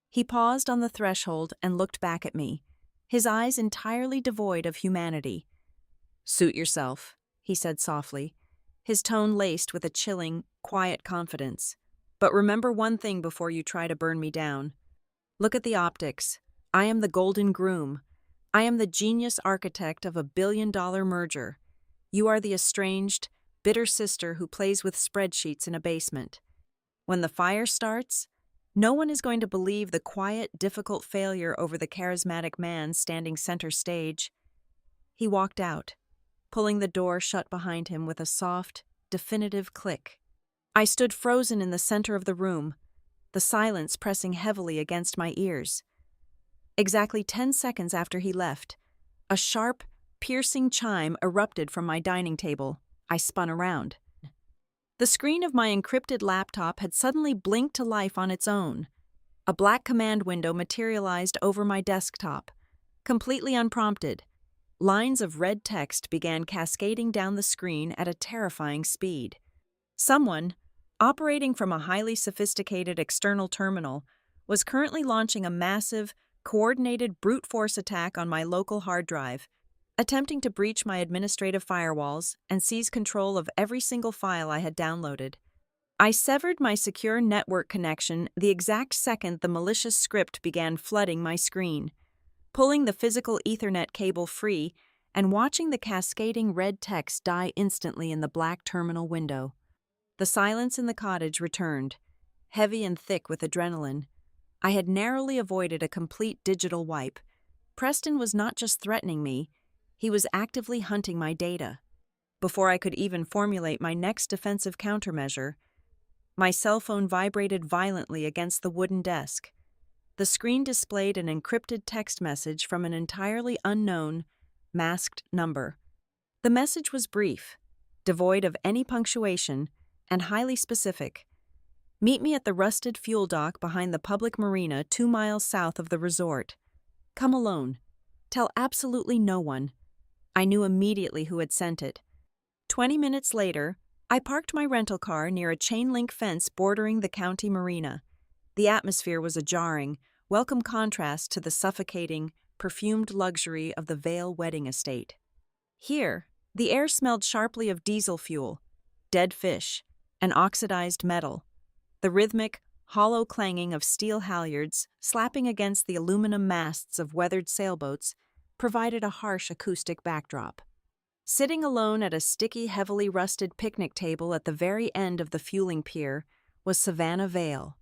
A: He paused on the threshold and looked back at me, his eyes entirely devoid of humanity. "Suit yourself," he said softly, his tone laced with a chilling, quiet confidence. "But remember one thing before you try to burn me down. Look at the optics. I am the golden groom. I am the genius architect of a billion-dollar merger. You are the estranged, bitter sister who plays with spreadsheets in a basement. When the fire starts, no one is going to believe the quiet, difficult failure over the charismatic man standing center stage." He walked out, pulling the door shut behind him with a soft, definitive click. I stood frozen in the center of the room, the silence pressing heavily against my ears. Exactly 10 seconds after he left, a sharp, piercing chime erupted from my dining table. I spun around. The screen of my encrypted laptop had suddenly blinked to life on its own. A black command window materialized over my desktop. Completely unprompted, lines of red text began cascading down the screen at a terrifying speed. Someone, operating from a highly sophisticated external terminal, was currently launching a massive, coordinated brute force attack on my local hard drive, attempting to breach my administrative firewalls and seize control of every single file I had downloaded. I severed my secure network connection the exact second the malicious script began flooding my screen, pulling the physical Ethernet cable free and watching the cascading red text die instantly in the black terminal window. The silence in the cottage returned, heavy and thick with adrenaline. I had narrowly avoided a complete digital wipe. Preston was not just threatening me, he was actively hunting my data. Before I could even formulate my next defensive countermeasure, my cell phone vibrated violently against the wooden desk. The screen displayed an encrypted text message from an entirely unknown, masked number. The message was brief, devoid of any punctuation, and highly specific. "Meet me at the rusted fuel dock behind the public marina 2 miles south of the resort. Come alone. Tell absolutely no one." I knew immediately who had sent it. 20 minutes later, I parked my rental car near a chain-link fence bordering the county marina. The atmosphere was a jarring, welcome contrast to the suffocating, perfumed luxury of the Vale wedding estate. Here, the air smelled sharply of diesel fuel, dead fish, and oxidized metal. The rhythmic, hollow clanging of steel halyards slapping against the aluminum masts of weathered sailboats provided a harsh acoustic backdrop. Sitting alone at a sticky, heavily rusted picnic table at the very end of the fueling pier was Savannah Vale.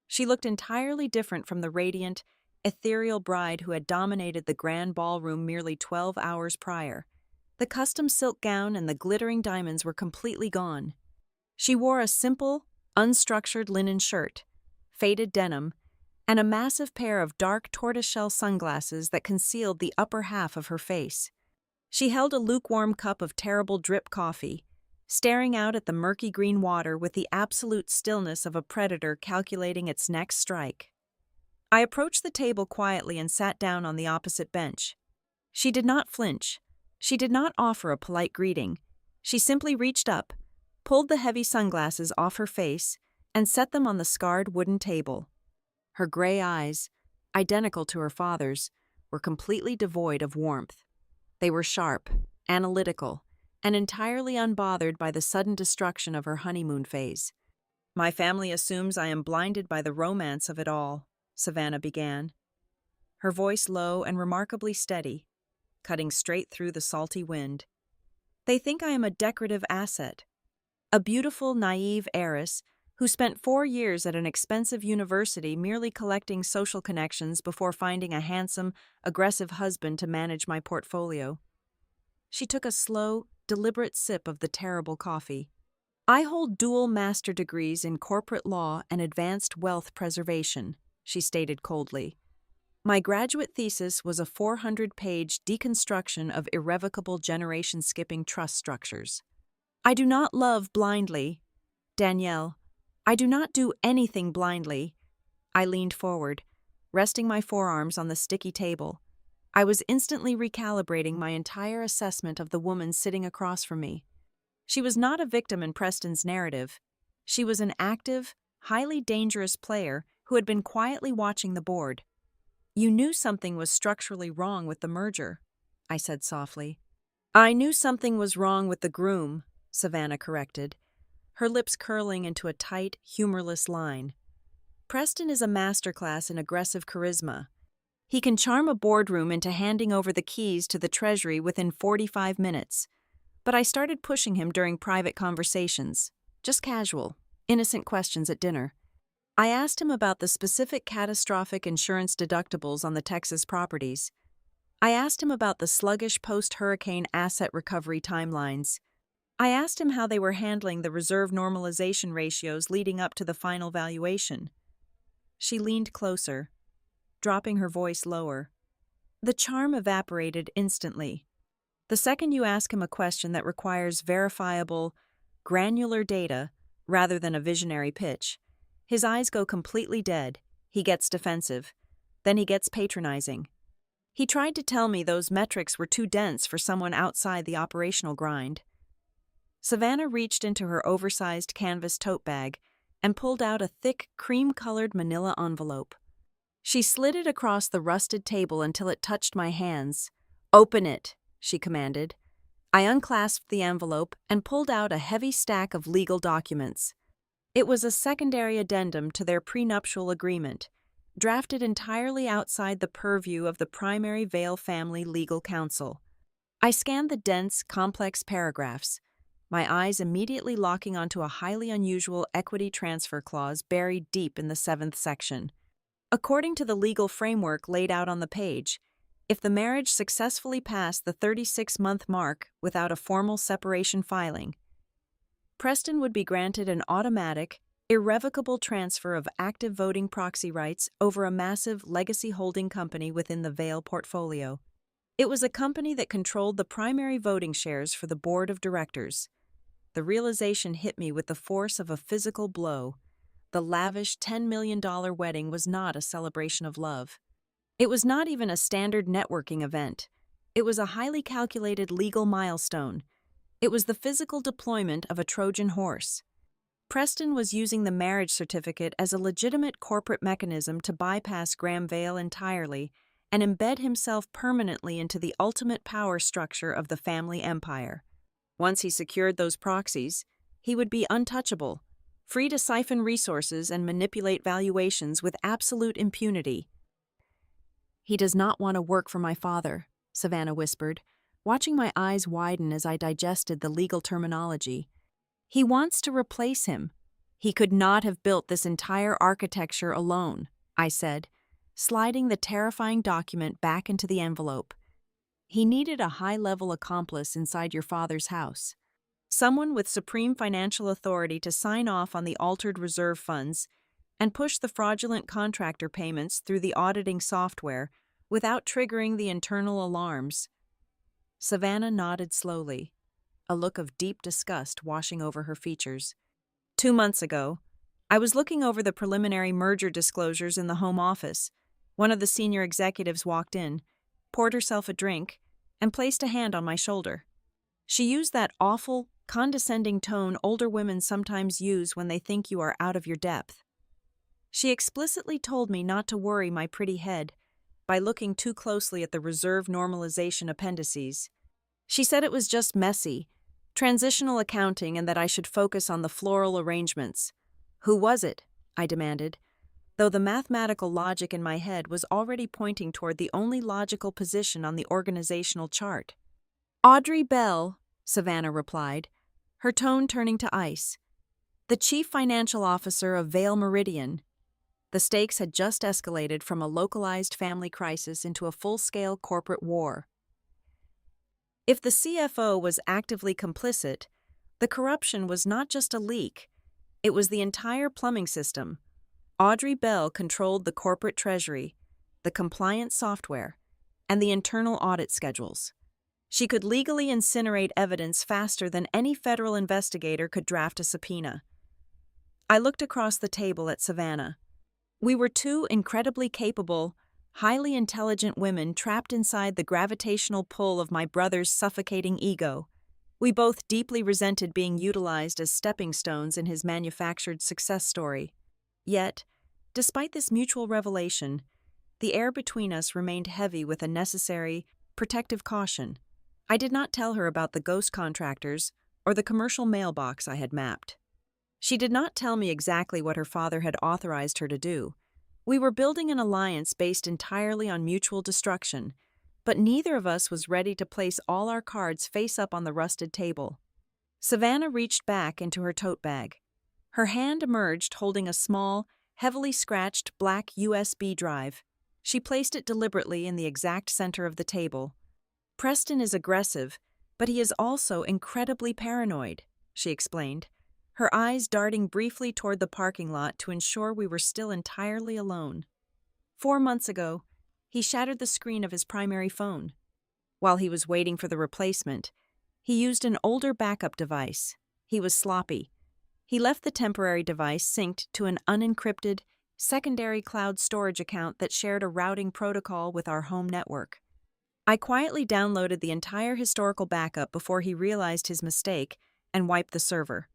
A: She looked entirely different from the radiant, ethereal bride who had dominated the grand ballroom merely 12 hours prior. The custom silk gown and the glittering diamonds were completely gone. She wore a simple, unstructured linen shirt, faded denim, and a massive pair of dark tortoiseshell sunglasses that concealed the upper half of her face. She held a lukewarm cup of terrible drip coffee, staring out at the murky green water with the absolute stillness of a predator calculating its next strike. I approached the table quietly and sat down on the opposite bench. She did not flinch. She did not offer a polite greeting. She simply reached up, pulled the heavy sunglasses off her face, and set them on the scarred wooden table. Her gray eyes, identical to her father's, were completely devoid of warmth. They were sharp, analytical, and entirely unbothered by the sudden destruction of her honeymoon phase. "My family assumes I am blinded by the romance of it all," Savannah began, her voice low and remarkably steady, cutting straight through the salty wind. "They think I am a decorative asset, a beautiful, naive heiress who spent 4 years at an expensive university merely collecting social connections before finding a handsome, aggressive husband to manage my portfolio." She took a slow, deliberate sip of the terrible coffee. "I hold dual master degrees in corporate law and advanced wealth preservation," she stated coldly. "My graduate thesis was a 400-page deconstruction of irrevocable generation-skipping trust structures. I do not love blindly. Danielle, I do not do anything blindly." I leaned forward, resting my forearms on the sticky table. I was instantly recalibrating my entire assessment of the woman sitting across from me. She was not a victim in Preston's narrative. She was an active, highly dangerous player who had been quietly watching the board. "You knew something was structurally wrong with the merger," I said softly. "I knew something was wrong with the groom," Savannah corrected, her lips curling into a tight, humorless line. "Preston is a masterclass in aggressive charisma. He can charm a boardroom into handing over the keys to the treasury within 45 minutes. But I started pushing him during private conversations, just casual, innocent questions at dinner. I asked him about the specific catastrophic insurance deductibles on the Texas properties. I asked him about the sluggish post-hurricane asset recovery timelines. I asked him how they were handling the reserve normalization ratios leading up to the final valuation." She leaned closer, dropping her voice lower. The charm evaporated instantly. The second you ask him a question that requires verifiable, granular data rather than a visionary pitch, his eyes go completely dead, he gets defensive, then he gets patronizing. He tried to tell me those metrics were too dense for someone outside the operational grind. Savannah reached into her oversized canvas tote bag and pulled out a thick, cream-colored manila envelope. She slid it across the rusted table until it touched my hands. "Open it," she commanded. I unclasped the envelope and pulled out a heavy stack of legal documents. It was a secondary addendum to their prenuptial agreement, drafted entirely outside the purview of the primary Vale family legal counsel. I scanned the dense, complex paragraphs, my eyes immediately locking onto a highly unusual equity transfer clause buried deep in the 7th section. According to the legal framework laid out on the page, if the marriage successfully passed the 36-month mark without a formal separation filing, Preston would be granted an automatic, irrevocable transfer of active voting proxy rights over a massive legacy holding company within the Vale portfolio. It was a company that controlled the primary voting shares for the board of directors. The realization hit me with the force of a physical blow. The lavish $10 million wedding was not a celebration of love. It was not even a standard networking event. It was a highly calculated legal milestone. It was the physical deployment of a Trojan horse. Preston was using the marriage certificate as a legitimate corporate mechanism to bypass Graham Vale entirely and embed himself permanently into the ultimate power structure of the family empire. Once he secured those proxies, he would be untouchable, free to siphon resources and manipulate valuations with absolute impunity. "He does not want to work for my father," Savannah whispered, watching my eyes widen as I digested the legal terminology. He wants to replace him. He could not have built this entire architecture alone, I said, sliding the terrifying document back into the envelope. He needed a high-level accomplice inside your father's house. Someone with supreme financial authority to sign off on the altered reserve funds and push the fraudulent contractor payments through the auditing software without triggering the internal alarms. Savannah nodded slowly, a look of deep disgust washing over her features. 2 months ago, I was looking over the preliminary merger disclosures in the home office. One of the senior executives walked in, poured herself a drink, and placed a hand on my shoulder. She used that awful, condescending tone older women sometimes use when they think you are out of your depth. She explicitly told me not to worry my pretty head by looking too closely at the reserve normalization appendices. She said it was just messy, transitional accounting, and that I should focus on the floral arrangements. Who was it? I demanded, though the mathematical logic in my head was already pointing toward the only logical position on the organizational chart. Audrey Bell, Savannah replied, her tone turning to ice. The chief financial officer of Vale Meridian. The stakes had just escalated from a localized family crisis into a full-scale corporate war. If the CFO was actively complicit, the corruption was not just a leak, it was the entire plumbing system. Audrey Bell controlled the corporate treasury, the compliance software, and the internal audit schedules. She could legally incinerate evidence faster than any federal investigator could draft a subpoena. I looked across the table at Savannah. We were two incredibly capable, highly intelligent women trapped inside the gravitational pull of my brother's suffocating ego. We both deeply resented being utilized as stepping stones in his manufactured success story. Yet, despite this mutual revelation, the air between us remained heavy with a necessary, protective caution. I did not tell her about the ghost contractors or the commercial mailbox I had mapped. She did not tell me exactly what her father had authorized her to do. We were building an alliance based entirely on mutual destruction, but neither of us was ready to place all our cards face up on the rusted table. Savannah reached back into her tote bag. Her hand emerged holding a small, heavily scratched black USB drive. She placed it deliberately in the exact center of the table. Preston is aggressive, but he is also incredibly paranoid, she explained, her eyes darting briefly toward the parking lot to ensure we were still entirely alone. 4 months ago, he shattered the screen of his primary phone. While he was waiting for the replacement, he used an older backup device. He was sloppy. He left the temporary device synced to an unencrypted, secondary cloud storage account that shared a routing protocol with our home network. I quietly downloaded the entire historical backup before he realized his mistake and wiped the server.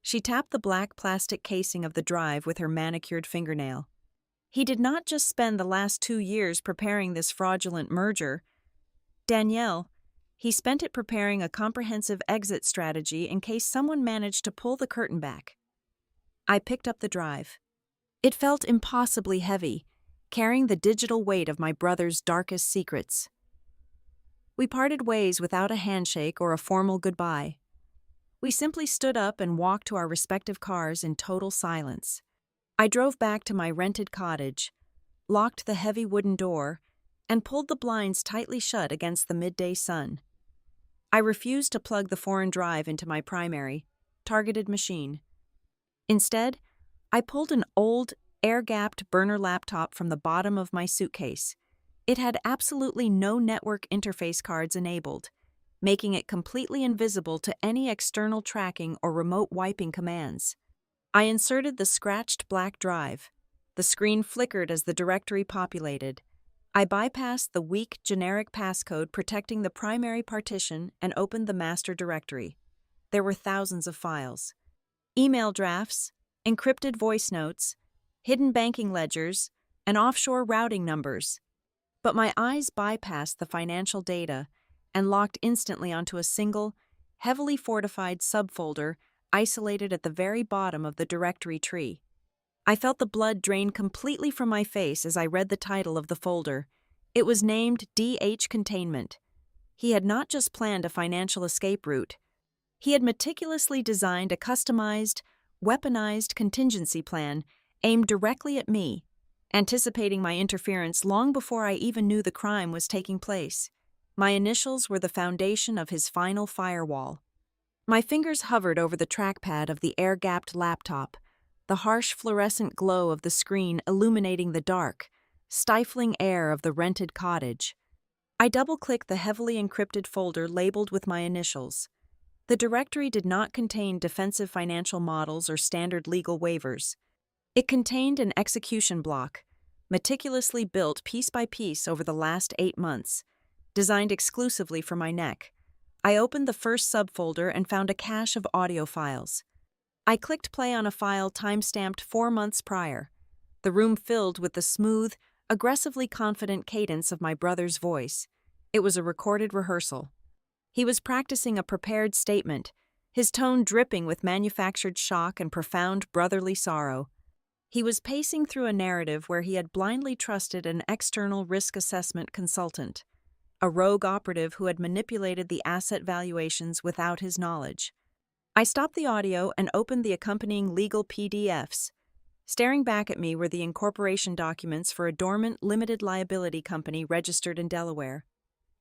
A: She tapped the black plastic casing of the drive with her manicured fingernail. He did not just spend the last 2 years preparing this fraudulent merger. Danielle, he spent it preparing a comprehensive exit strategy in case someone managed to pull the curtain back. I picked up the drive. It felt impossibly heavy, carrying the digital weight of my brother's darkest secrets. We parted ways without a handshake or a formal goodbye. We simply stood up and walked to our respective cars in total silence. I drove back to my rented cottage, locked the heavy wooden door, and pulled the blinds tightly shut against the midday sun. I refused to plug the foreign drive into my primary, targeted machine. Instead, I pulled an old, air-gapped burner laptop from the bottom of my suitcase. It had absolutely no network interface cards enabled, making it completely invisible to any external tracking or remote wiping commands. I inserted the scratched black drive. The screen flickered as the directory populated. I bypassed the weak, generic passcode protecting the primary partition and opened the master directory. There were thousands of files. Email drafts, encrypted voice notes, hidden banking ledgers, and offshore routing numbers. But my eyes bypassed the financial data and locked instantly onto a single, heavily fortified subfolder isolated at the very bottom of the directory tree. I felt the blood drain completely from my face as I read the title of the folder. It was named DH Containment. He had not just planned a financial escape route. He had meticulously designed a customized, weaponized contingency plan aimed directly at me, anticipating my interference long before I even knew the crime was taking place. My initials were the foundation of his final firewall. My fingers hovered over the trackpad of the air-gapped laptop, the harsh fluorescent glow of the screen illuminating the dark, stifling air of the rented cottage. I double-clicked the heavily encrypted folder labeled with my initials. The directory did not contain defensive financial models or standard legal waivers. It contained an execution block, meticulously built piece by piece over the last 8 months, designed exclusively for my neck. I opened the first subfolder and found a cache of audio files. I clicked play on a file time-stamped 4 months prior. The room filled with the smooth, aggressively confident cadence of my brother's voice. It was a recorded rehearsal. He was practicing a prepared statement, his tone dripping with manufactured shock and profound brotherly sorrow. He was pacing through a narrative where he had blindly trusted an external risk assessment consultant, a rogue operative who had manipulated the asset valuations without his knowledge. I stopped the audio and opened the accompanying legal PDFs. Staring back at me were the incorporation documents for a dormant limited liability company registered in Delaware.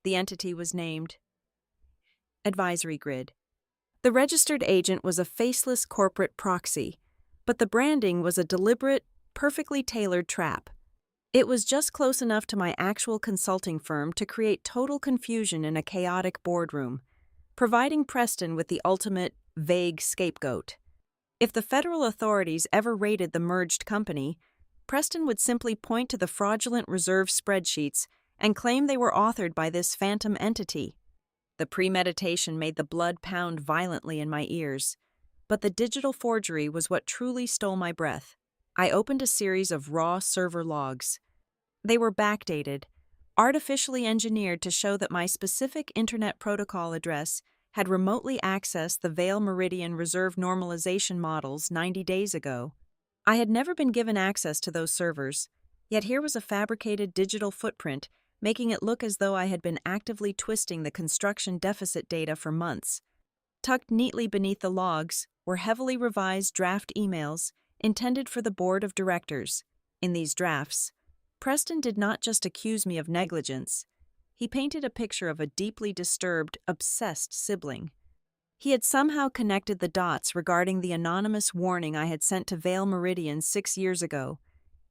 A: The entity was named Advisory Grid. The registered agent was a faceless corporate proxy, but the branding was a deliberate, perfectly tailored trap. It was just close enough to my actual consulting firm to create total confusion in a chaotic boardroom, providing Preston with the ultimate, vague scapegoat. If the federal authorities ever raided the merged company, Preston would simply point to the fraudulent reserve spreadsheets and claim they were authored by this phantom entity. The premeditation made the blood pound violently in my ears, but the digital forgery was what truly stole my breath. I opened a series of raw server logs. They were backdated, artificially engineered to show that my specific Internet Protocol address had remotely accessed the Vail Meridian Reserve Normalization models 90 days ago. I had never been given access to those servers, yet here was a fabricated digital footprint, making it look as though I had been actively twisting the construction deficit data for months. Tucked neatly beneath the logs were heavily revised draft emails intended for the board of directors. In these drafts, Preston did not just accuse me of negligence. He painted a picture of a deeply disturbed, obsessed sibling. He had somehow connected the dots regarding the anonymous warning I had sent to Vail Meridian 6 years ago.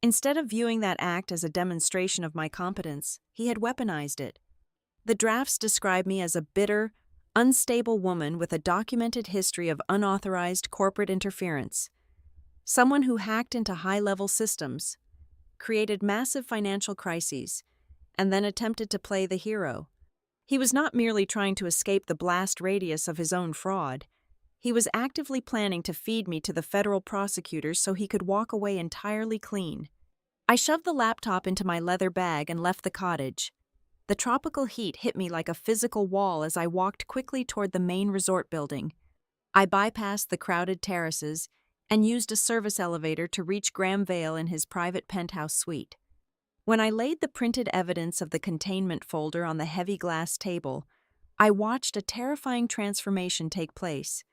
A: Instead of viewing that act as a demonstration of my competence, he had weaponized it. The drafts describe me as a bitter, unstable woman with a documented history of unauthorized corporate interference. Someone who hacked into high-level systems, created massive financial crises, and then attempted to play the hero. He was not merely trying to escape the blast radius of his own fraud. He was actively planning to feed me to the federal prosecutors so he could walk away entirely clean. I shoved the laptop into my leather bag and left the cottage. The tropical heat hit me like a physical wall as I walked quickly toward the main resort building. I bypassed the crowded terraces and used a service elevator to reach Graham Vail in his private penthouse suite. When I laid the printed evidence of the containment folder on the heavy glass table, I watched a terrifying transformation take place.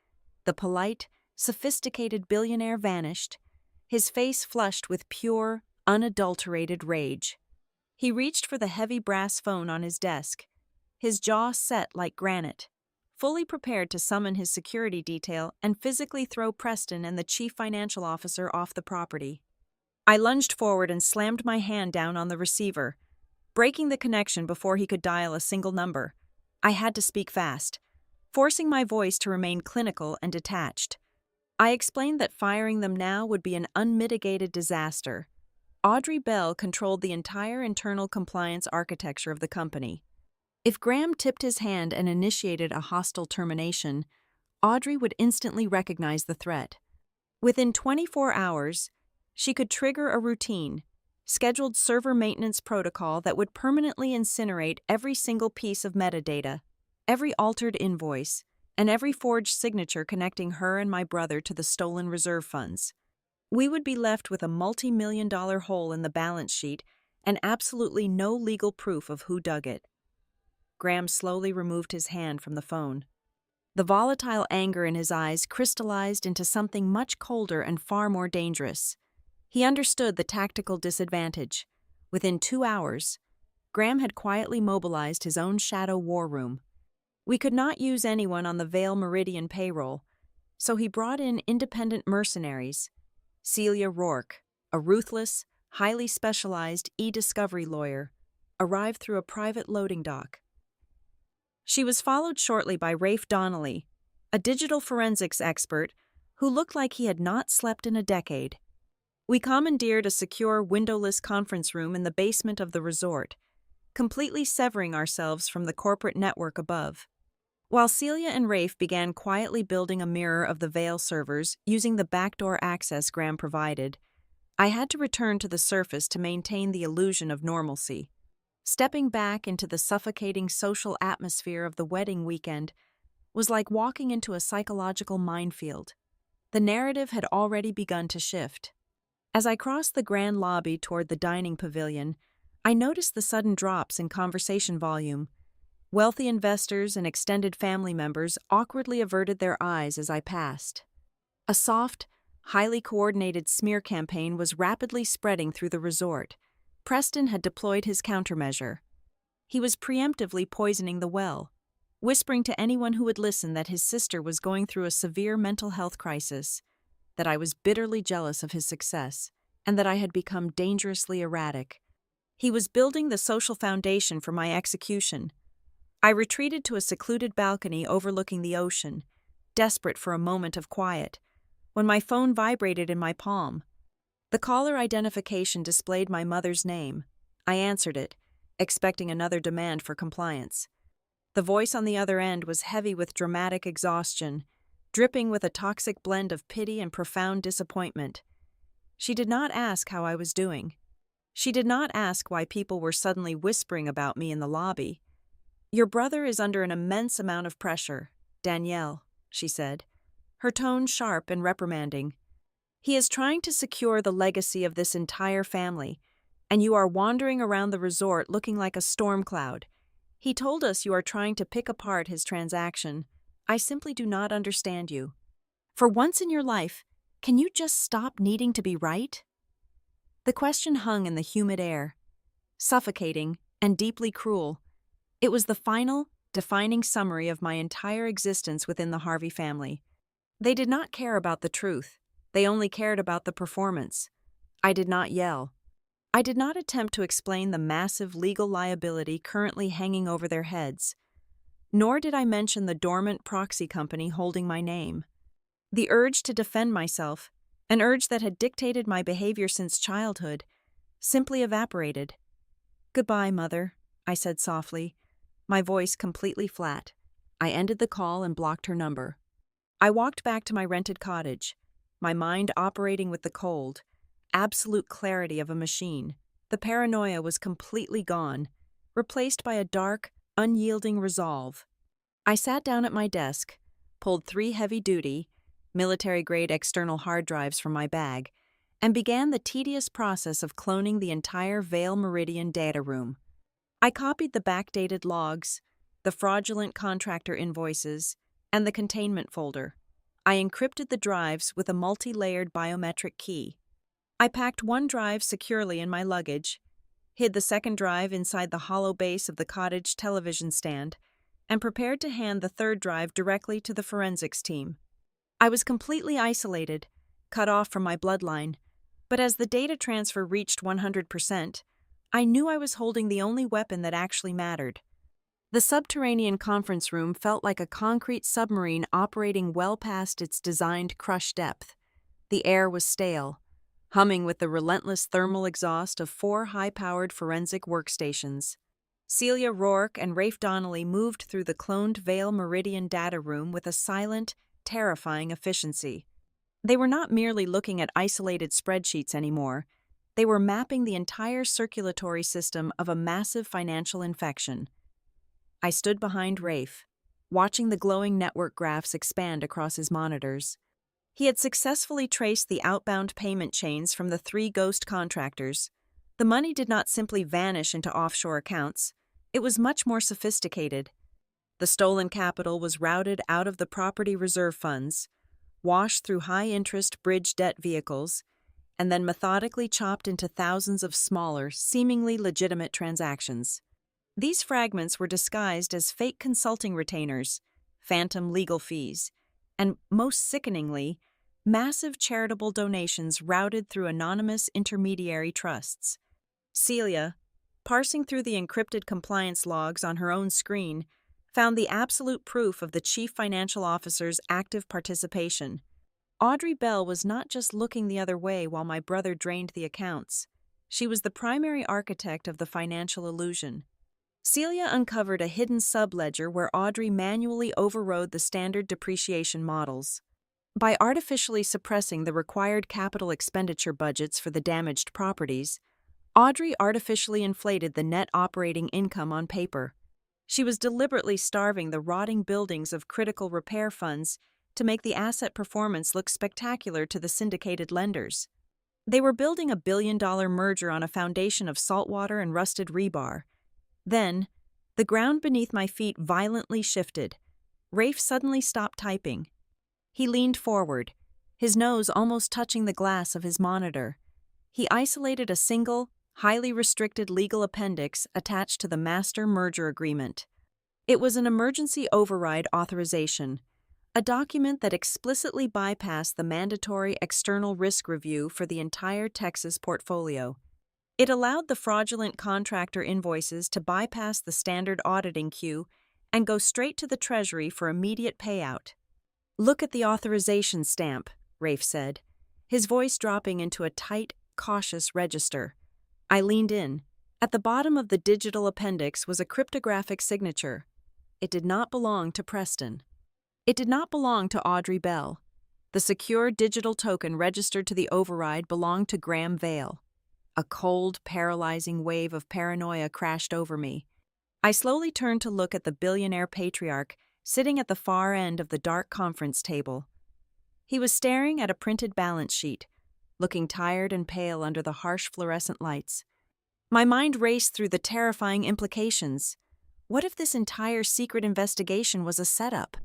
A: The polite, sophisticated billionaire vanished, his face flushed with pure, unadulterated rage. He reached for the heavy brass phone on his desk, his jaw set like granite, fully prepared to summon his security detail and physically throw Preston and the chief financial officer off the property. I lunged forward and slammed my hand down on the receiver, breaking the connection before he could dial a single number. I had to speak fast, forcing my voice to remain clinical and detached. I explained that firing them now would be an unmitigated disaster. Audrey Bell controlled the entire internal compliance architecture of the company. If Graham tipped his hand and initiated a hostile termination, Audrey would instantly recognize the threat. Within 24 hours, she could trigger a routine, scheduled server maintenance protocol that would permanently incinerate every single piece of metadata, every altered invoice, and every forged signature connecting her and my brother to the stolen reserve funds. We would be left with a multi-million-dollar hole in the balance sheet and absolutely no legal proof of who dug it. Graham slowly removed his hand from the phone. The volatile anger in his eyes crystallized into something much colder and far more dangerous. He understood the tactical disadvantage. Within 2 hours, Graham had quietly mobilized his own shadow war room. We could not use anyone on the Vale Meridian payroll, so he brought in independent mercenaries. Celia Rourke, a ruthless, highly specialized e-discovery lawyer, arrived through a private loading dock. She was followed shortly by Rafe Donnelly, a digital forensics expert who looked like he had not slept in a decade. We commandeered a secure windowless conference room in the basement of the resort, completely severing ourselves from the corporate network above. While Celia and Rafe began quietly building a mirror of the Vale servers using the backdoor access Graham provided, I had to return to the surface to maintain the illusion of normalcy. Stepping back into the suffocating social atmosphere of the wedding weekend was like walking into a psychological minefield. The narrative had already begun to shift. As I crossed the grand lobby toward the dining pavilion, I noticed the sudden drops in conversation volume. Wealthy investors and extended family members awkwardly averted their eyes as I passed. A soft, highly coordinated smear campaign was rapidly spreading through the resort. Preston had deployed his countermeasure. He was preemptively poisoning the well, whispering to anyone who would listen that his sister was going through a severe mental health crisis, that I was bitterly jealous of his success, and that I had become dangerously erratic. He was building the social foundation for my execution. I retreated to a secluded balcony overlooking the ocean, desperate for a moment of quiet, when my phone vibrated in my palm. The caller identification displayed my mother's name. I answered it, expecting another demand for compliance. The voice on the other end was heavy with dramatic exhaustion, dripping with a toxic blend of pity and profound disappointment. She did not ask how I was doing. She did not ask why people were suddenly whispering about me in the lobby. "Your brother is under an immense amount of pressure, Danielle," she said, her tone sharp and reprimanding. "He is trying to secure the legacy of this entire family, and you are wandering around the resort looking like a storm cloud. He told us you are trying to pick apart his transaction. I simply do not understand you. For once in your life, can you just stop needing to be right?" The question hung in the humid air, suffocating and deeply cruel. It was the final, defining summary of my entire existence within the Harvey family. They did not care about the truth. They only cared about the performance. I did not yell. I did not attempt to explain the massive legal liability currently hanging over their heads. Nor did I mention the dormant proxy company holding my name. The urge to defend myself, an urge that had dictated my behavior since childhood, simply evaporated. "Goodbye, Mother," I said softly, my voice completely flat. I ended the call and blocked her number. I walked back to my rented cottage, my mind operating with the cold, absolute clarity of a machine. The paranoia was completely gone, replaced by a dark, unyielding resolve. I sat down at my desk, pulled 3 heavy-duty, military-grade external hard drives from my bag, and began the tedious process of cloning the entire Vale Meridian data room. I copied the backdated logs, the fraudulent contractor invoices, and the containment folder. I encrypted the drives with a multi-layered biometric key. I packed one drive securely in my luggage, hid the second drive inside the hollow base of the cottage television stand, and prepared to hand the third drive directly to the forensics team. I was completely isolated, cut off from my bloodline, but as the data transfer reached 100%, I knew I was holding the only weapon that actually mattered. The subterranean conference room felt like a concrete submarine operating well past its designed crush depth. The air was stale, humming with the relentless thermal exhaust of 4 high-powered forensic workstations. Celia Rourke and Rafe Donnelly moved through the cloned Vale Meridian data room with a silent, terrifying efficiency. They were not merely looking at isolated spreadsheets anymore. They were mapping the entire circulatory system of a massive financial infection. I stood behind Rafe, watching the glowing network graphs expand across his monitors. He had successfully traced the outbound payment chains from the 3 ghost contractors. The money did not simply vanish into offshore accounts. It was much more sophisticated. The stolen capital was routed out of the property reserve funds, washed through high-interest bridge debt vehicles, and then methodically chopped into thousands of smaller, seemingly legitimate transactions. These fragments were disguised as fake consulting retainers, phantom legal fees, and, most sickeningly, massive charitable donations routed through anonymous intermediary trusts. Celia, parsing through the encrypted compliance logs on her own screen, found the absolute proof of the chief financial officer's active participation. Audrey Bell was not just looking the other way while my brother drained the accounts. She was the primary architect of the financial illusion. Celia uncovered a hidden subledger where Audrey manually overrode the standard depreciation models. By artificially suppressing the required capital expenditure budgets for the damaged properties, Audrey artificially inflated the net operating income on paper. She was deliberately starving the rotting buildings of critical repair funds to make the asset performance look spectacular to the syndicated lenders. They were building a billion-dollar merger on a foundation of saltwater and rusted rebar. Then, the ground beneath my feet violently shifted. Rafe suddenly stopped typing. He leaned forward, his nose almost touching the glass of his monitor. He isolated a single, highly restricted legal appendix attached to the master merger agreement. It was an emergency override authorization, a document that explicitly bypassed the mandatory external risk review for the entire Texas portfolio. It allowed the fraudulent contractor invoices to bypass the standard auditing queue and go straight to the Treasury for immediate payout. "Look at the authorization stamp," Rafe said, his voice dropping into a tight, cautious register. I leaned in. At the bottom of the digital appendix was a cryptographic signature. It did not belong to Preston. It did not belong to Audrey Bell. The secure digital token registered to the override belonged to Graham Vale. A cold, paralyzing wave of paranoia crashed over me. I slowly turned to look at the billionaire patriarch sitting at the far end of the dark conference table. He was staring at a printed balance sheet, looking tired and pale under the harsh fluorescent lights. My mind raced through the terrifying implications. What if this entire secret investigation was a setup?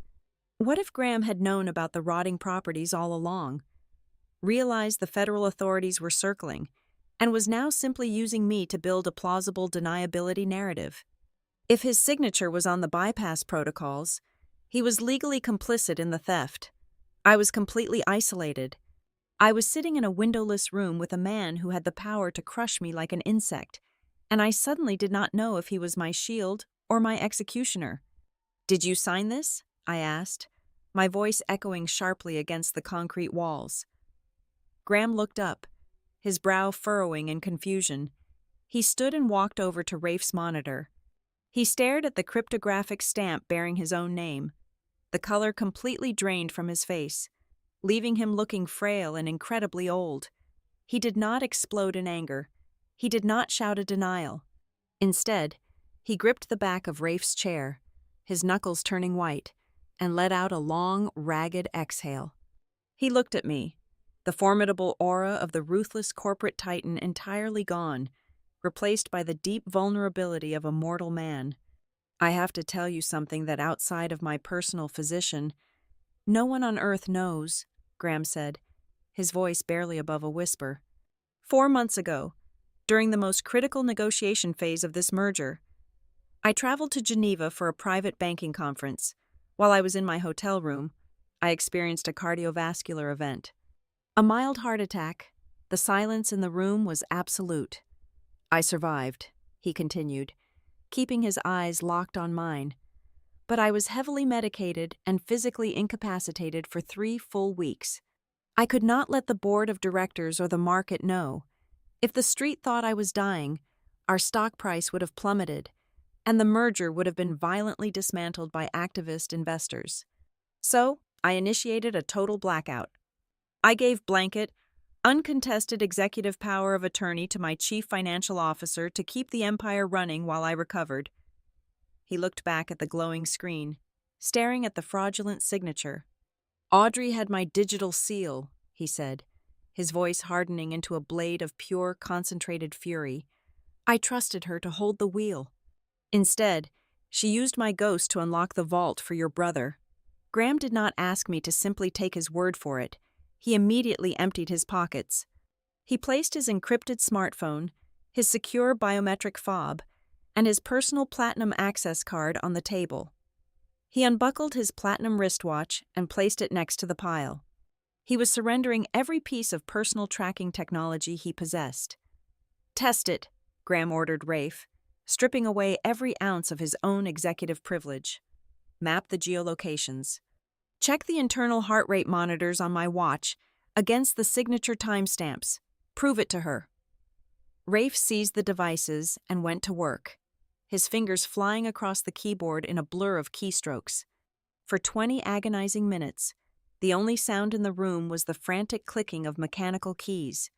A: What if Graham had known about the rotting properties all along, realized the federal authorities were circling, and was now simply using me to build a plausible deniability narrative? If his signature was on the bypass protocols, he was legally complicit in the theft. I was completely isolated. I was sitting in a windowless room with a man who had the power to crush me like an insect, and I suddenly did not know if he was my shield or my executioner. "Did you sign this?" I asked, my voice echoing sharply against the concrete walls. Graham looked up, his brow furrowing in confusion. He stood and walked over to Rafe's monitor. He stared at the cryptographic stamp bearing his own name. The color completely drained from his face, leaving him looking frail and incredibly old. He did not explode in anger. He did not shout a denial. Instead, he gripped the back of Rafe's chair, his knuckles turning white, and let out a long, ragged exhale. He looked at me, the formidable aura of the ruthless corporate titan entirely gone, replaced by the deep vulnerability of a mortal man. "I have to tell you something that outside of my personal physician, no one on earth knows," Graham said, his voice barely above a whisper. 4 months ago, during the most critical negotiation phase of this merger, I traveled to Geneva for a private banking conference. While I was in my hotel room, I experienced a cardiovascular event. A mild heart attack. The silence in the room was absolute. "I survived," he continued, keeping his eyes locked on mine. "But I was heavily medicated and physically incapacitated for 3 full weeks. I could not let the board of directors or the market know. If the street thought I was dying, our stock price would have plummeted, and the merger would have been violently dismantled by activist investors. So, I initiated a total blackout. I gave blanket, uncontested executive power of attorney to my chief financial officer to keep the empire running while I recovered." He looked back at the glowing screen, staring at the fraudulent signature. "Audrey had my digital seal," he said, his voice hardening into a blade of pure, concentrated fury. "I trusted her to hold the wheel. Instead, she used my ghost to unlock the vault for your brother. Graham did not ask me to simply take his word for it. He immediately emptied his pockets. He placed his encrypted smartphone, his secure biometric fob, and his personal platinum access card on the table. He unbuckled his platinum wristwatch and placed it next to the pile. He was surrendering every piece of personal tracking technology he possessed. "Test it," Graham ordered Rafe, stripping away every ounce of his own executive privilege. "Map the geolocations. Check the internal heart rate monitors on my watch against the signature timestamps. Prove it to her." Rafe seized the devices and went to work, his fingers flying across the keyboard in a blur of keystrokes. For 20 agonizing minutes, the only sound in the room was the frantic clicking of mechanical keys.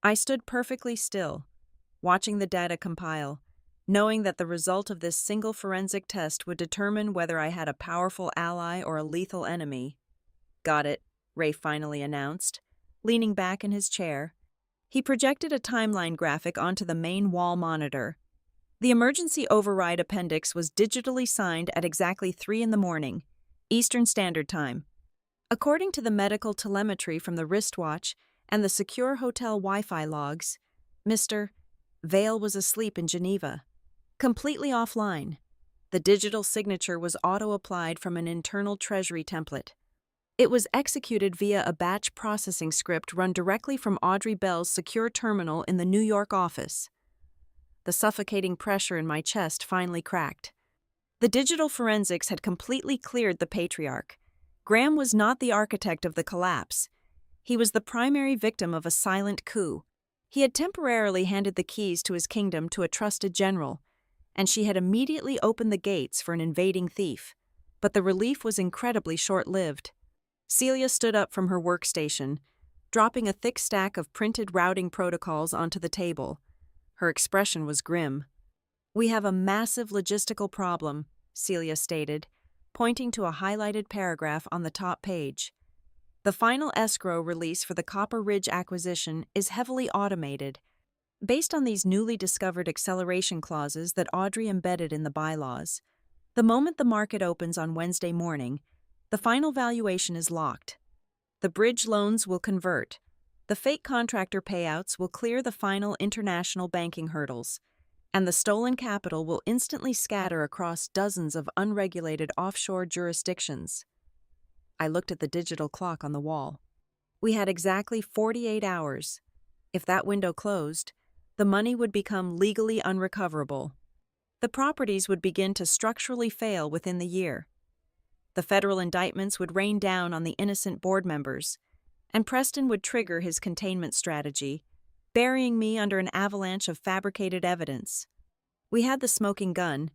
A: I stood perfectly still, watching the data compile, knowing that the result of this single forensic test would determine whether I had a powerful ally or a lethal enemy. "Got it," Rafe finally announced, leaning back in his chair. He projected a timeline graphic onto the main wall monitor. The emergency override appendix was digitally signed at exactly 3 a.m, Eastern Standard Time. According to the medical telemetry from the wristwatch and the secure hotel Wi-Fi logs, Mr. Vale was asleep in Geneva, completely offline. The digital signature was auto-applied from an internal Treasury template. It was executed via a batch processing script run directly from Audrey Bell's secure terminal in the New York office. The suffocating pressure in my chest finally cracked. The digital forensics had completely cleared the patriarch. Graham was not the architect of the collapse. He was the primary victim of a silent coup. He had temporarily handed the keys to his kingdom to a trusted general, and she had immediately opened the gates for an invading thief. But the relief was incredibly short-lived. Celia stood up from her workstation, dropping a thick stack of printed routing protocols onto the table. Her expression was grim. "We have a massive logistical problem," Celia stated, pointing to a highlighted paragraph on the top page. "The final escrow release for the Copper Ridge acquisition is heavily automated. Based on these newly discovered acceleration clauses that Audrey embedded in the bylaws, the moment the market opens on Wednesday morning, the final valuation is locked. The bridge loans will convert. The fake contractor payouts will clear the final international banking hurdles, and the stolen capital will instantly scatter across dozens of unregulated offshore jurisdictions." I looked at the digital clock on the wall. We had exactly 48 hours. If that window closed, the money would become legally unrecoverable. The properties would begin to structurally fail within the year. The federal indictments would rain down on the innocent board members, and Preston would trigger his containment strategy, burying me under an avalanche of fabricated evidence. We had the smoking gun,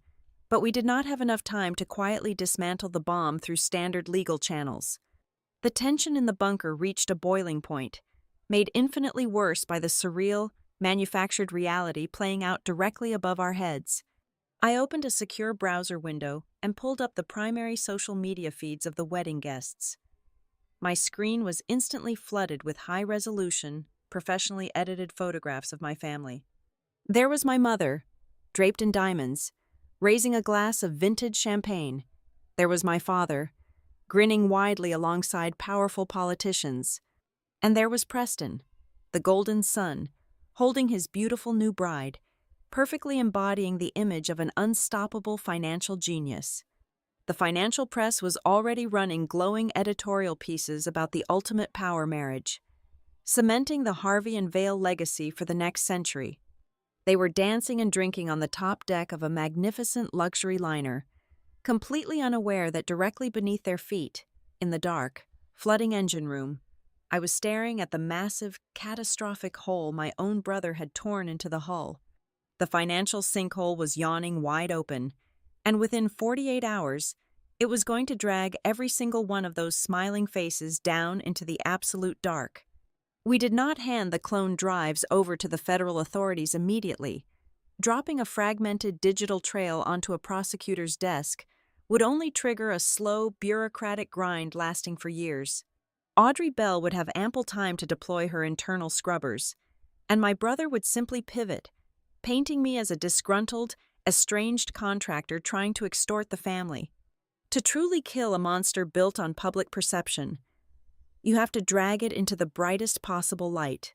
A: but we did not have enough time to quietly dismantle the bomb through standard legal channels. The tension in the bunker reached a boiling point, made infinitely worse by the surreal, manufactured reality playing out directly above our heads. I opened a secure browser window and pulled up the primary social media feeds of the wedding guests. My screen was instantly flooded with high-resolution, professionally edited photographs of my family. There was my mother, draped in diamonds, raising a glass of vintage champagne. There was my father, grinning widely alongside powerful politicians. And there was Preston, the golden son, holding his beautiful new bride, perfectly embodying the image of an unstoppable financial genius. The financial press was already running glowing editorial pieces about the ultimate power marriage, cementing the Harvey and Vale legacy for the next century. They were dancing and drinking on the top deck of a magnificent luxury liner, completely unaware that directly beneath their feet, in the dark, flooding engine room, I was staring at the massive, catastrophic hole my own brother had torn into the hull. The financial sinkhole was yawning wide open, and within 48 hours, it was going to drag every single one of those smiling faces down into the absolute dark. We did not hand the cloned drives over to the federal authorities immediately. Dropping a fragmented digital trail onto a prosecutor's desk would only trigger a slow, bureaucratic grind lasting for years. Audrey Bell would have ample time to deploy her internal scrubbers, and my brother would simply pivot, painting me as a disgruntled, estranged contractor trying to extort the family. To truly kill a monster built on public perception, you have to drag it into the brightest possible light.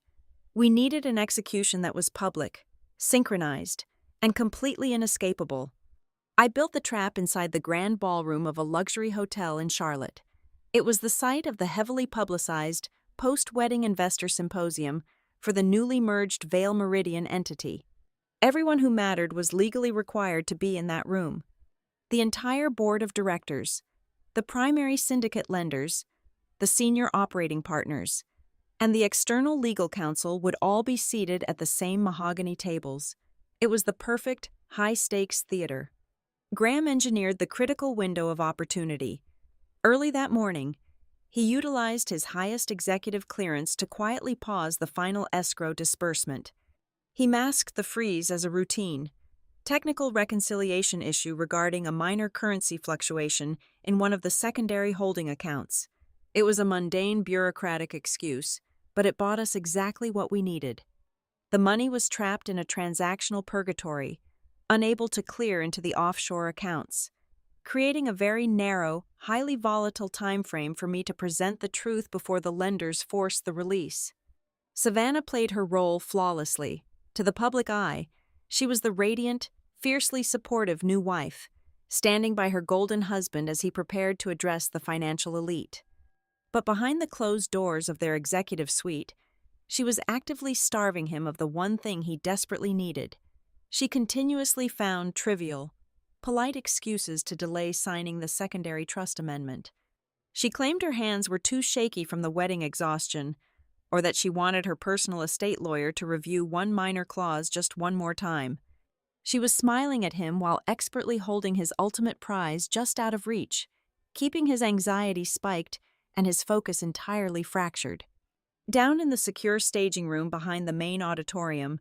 A: We needed an execution that was public, synchronized, and completely inescapable. I built the trap inside the grand ballroom of a luxury hotel in Charlotte. It was the site of the heavily publicized post-wedding investor symposium for the newly merged Vale Meridian entity. Everyone who mattered was legally required to be in that room. The entire board of directors, the primary syndicate lenders, the senior operating partners, and the external legal counsel would all be seated at the same mahogany tables. It was the perfect, high-stakes theater. Graham engineered the critical window of opportunity. Early that morning, he utilized his highest executive clearance to quietly pause the final escrow disbursement. He masked the freeze as a routine, technical reconciliation issue regarding a minor currency fluctuation in one of the secondary holding accounts. It was a mundane bureaucratic excuse, but it bought us exactly what we needed. The money was trapped in a transactional purgatory, unable to clear into the offshore accounts, creating a very narrow, highly volatile time frame for me to present the truth before the lenders forced the release. Savannah played her role flawlessly. To the public eye, she was the radiant, fiercely supportive new wife, standing by her golden husband as he prepared to address the financial elite. But behind the closed doors of their executive suite, she was actively starving him of the one thing he desperately needed. She continuously found trivial, polite excuses to delay signing the secondary trust amendment. She claimed her hands were too shaky from the wedding exhaustion, or that she wanted her personal estate lawyer to review one minor clause just one more time. She was smiling at him while expertly holding his ultimate prize just out of reach, keeping his anxiety spiked and his focus entirely fractured. Down in the secure staging room behind the main auditorium,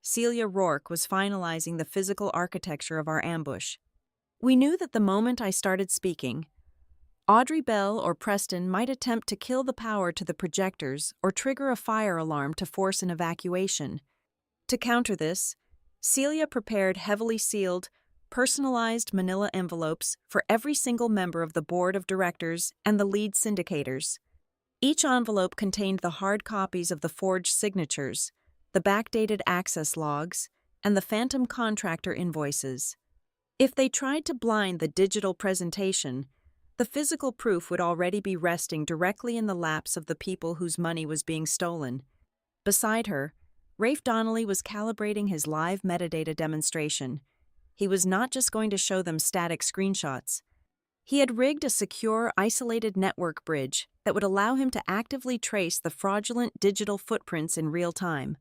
A: Celia Rourke was finalizing the physical architecture of our ambush. We knew that the moment I started speaking, Audrey Bell or Preston might attempt to kill the power to the projectors or trigger a fire alarm to force an evacuation. To counter this, Celia prepared heavily sealed, personalized manila envelopes for every single member of the board of directors and the lead syndicators. Each envelope contained the hard copies of the forged signatures, the backdated access logs, and the phantom contractor invoices. If they tried to blind the digital presentation, the physical proof would already be resting directly in the laps of the people whose money was being stolen. Beside her, Rafe Donnelly was calibrating his live metadata demonstration. He was not just going to show them static screenshots. He had rigged a secure, isolated network bridge that would allow him to actively trace the fraudulent digital footprints in real time.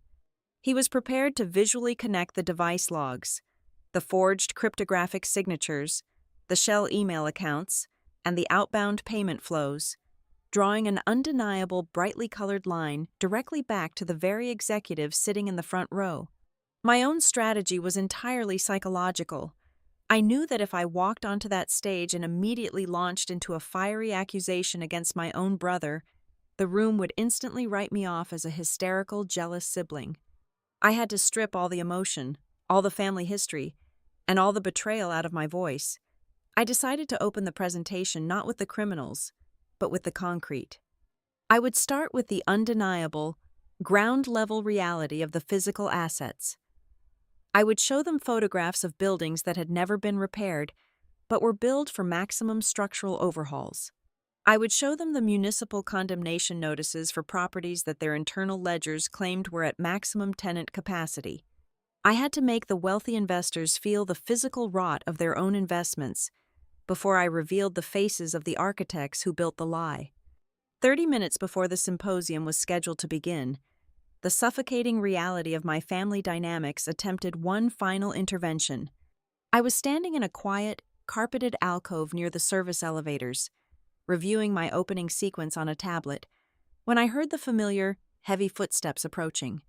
A: He was prepared to visually connect the device logs, the forged cryptographic signatures, the shell email accounts, and the outbound payment flows, drawing an undeniable, brightly colored line directly back to the very executive sitting in the front row. My own strategy was entirely psychological. I knew that if I walked onto that stage and immediately launched into a fiery accusation against my own brother, the room would instantly write me off as a hysterical, jealous sibling. I had to strip all the emotion, all the family history, and all the betrayal out of my voice. I decided to open the presentation not with the criminals, but with the concrete. I would start with the undeniable, ground-level reality of the physical assets. I would show them photographs of buildings that had never been repaired, but were billed for maximum structural overhauls. I would show them the municipal condemnation notices for properties that their internal ledgers claimed were at maximum tenant capacity. I had to make the wealthy investors feel the physical rot of their own investments before I revealed the faces of the architects who built the lie. 30 minutes before the symposium was scheduled to begin, the suffocating reality of my family dynamics attempted one final intervention. I was standing in a quiet, carpeted alcove near the service elevators, reviewing my opening sequence on a tablet, when I heard the familiar, heavy footsteps approaching.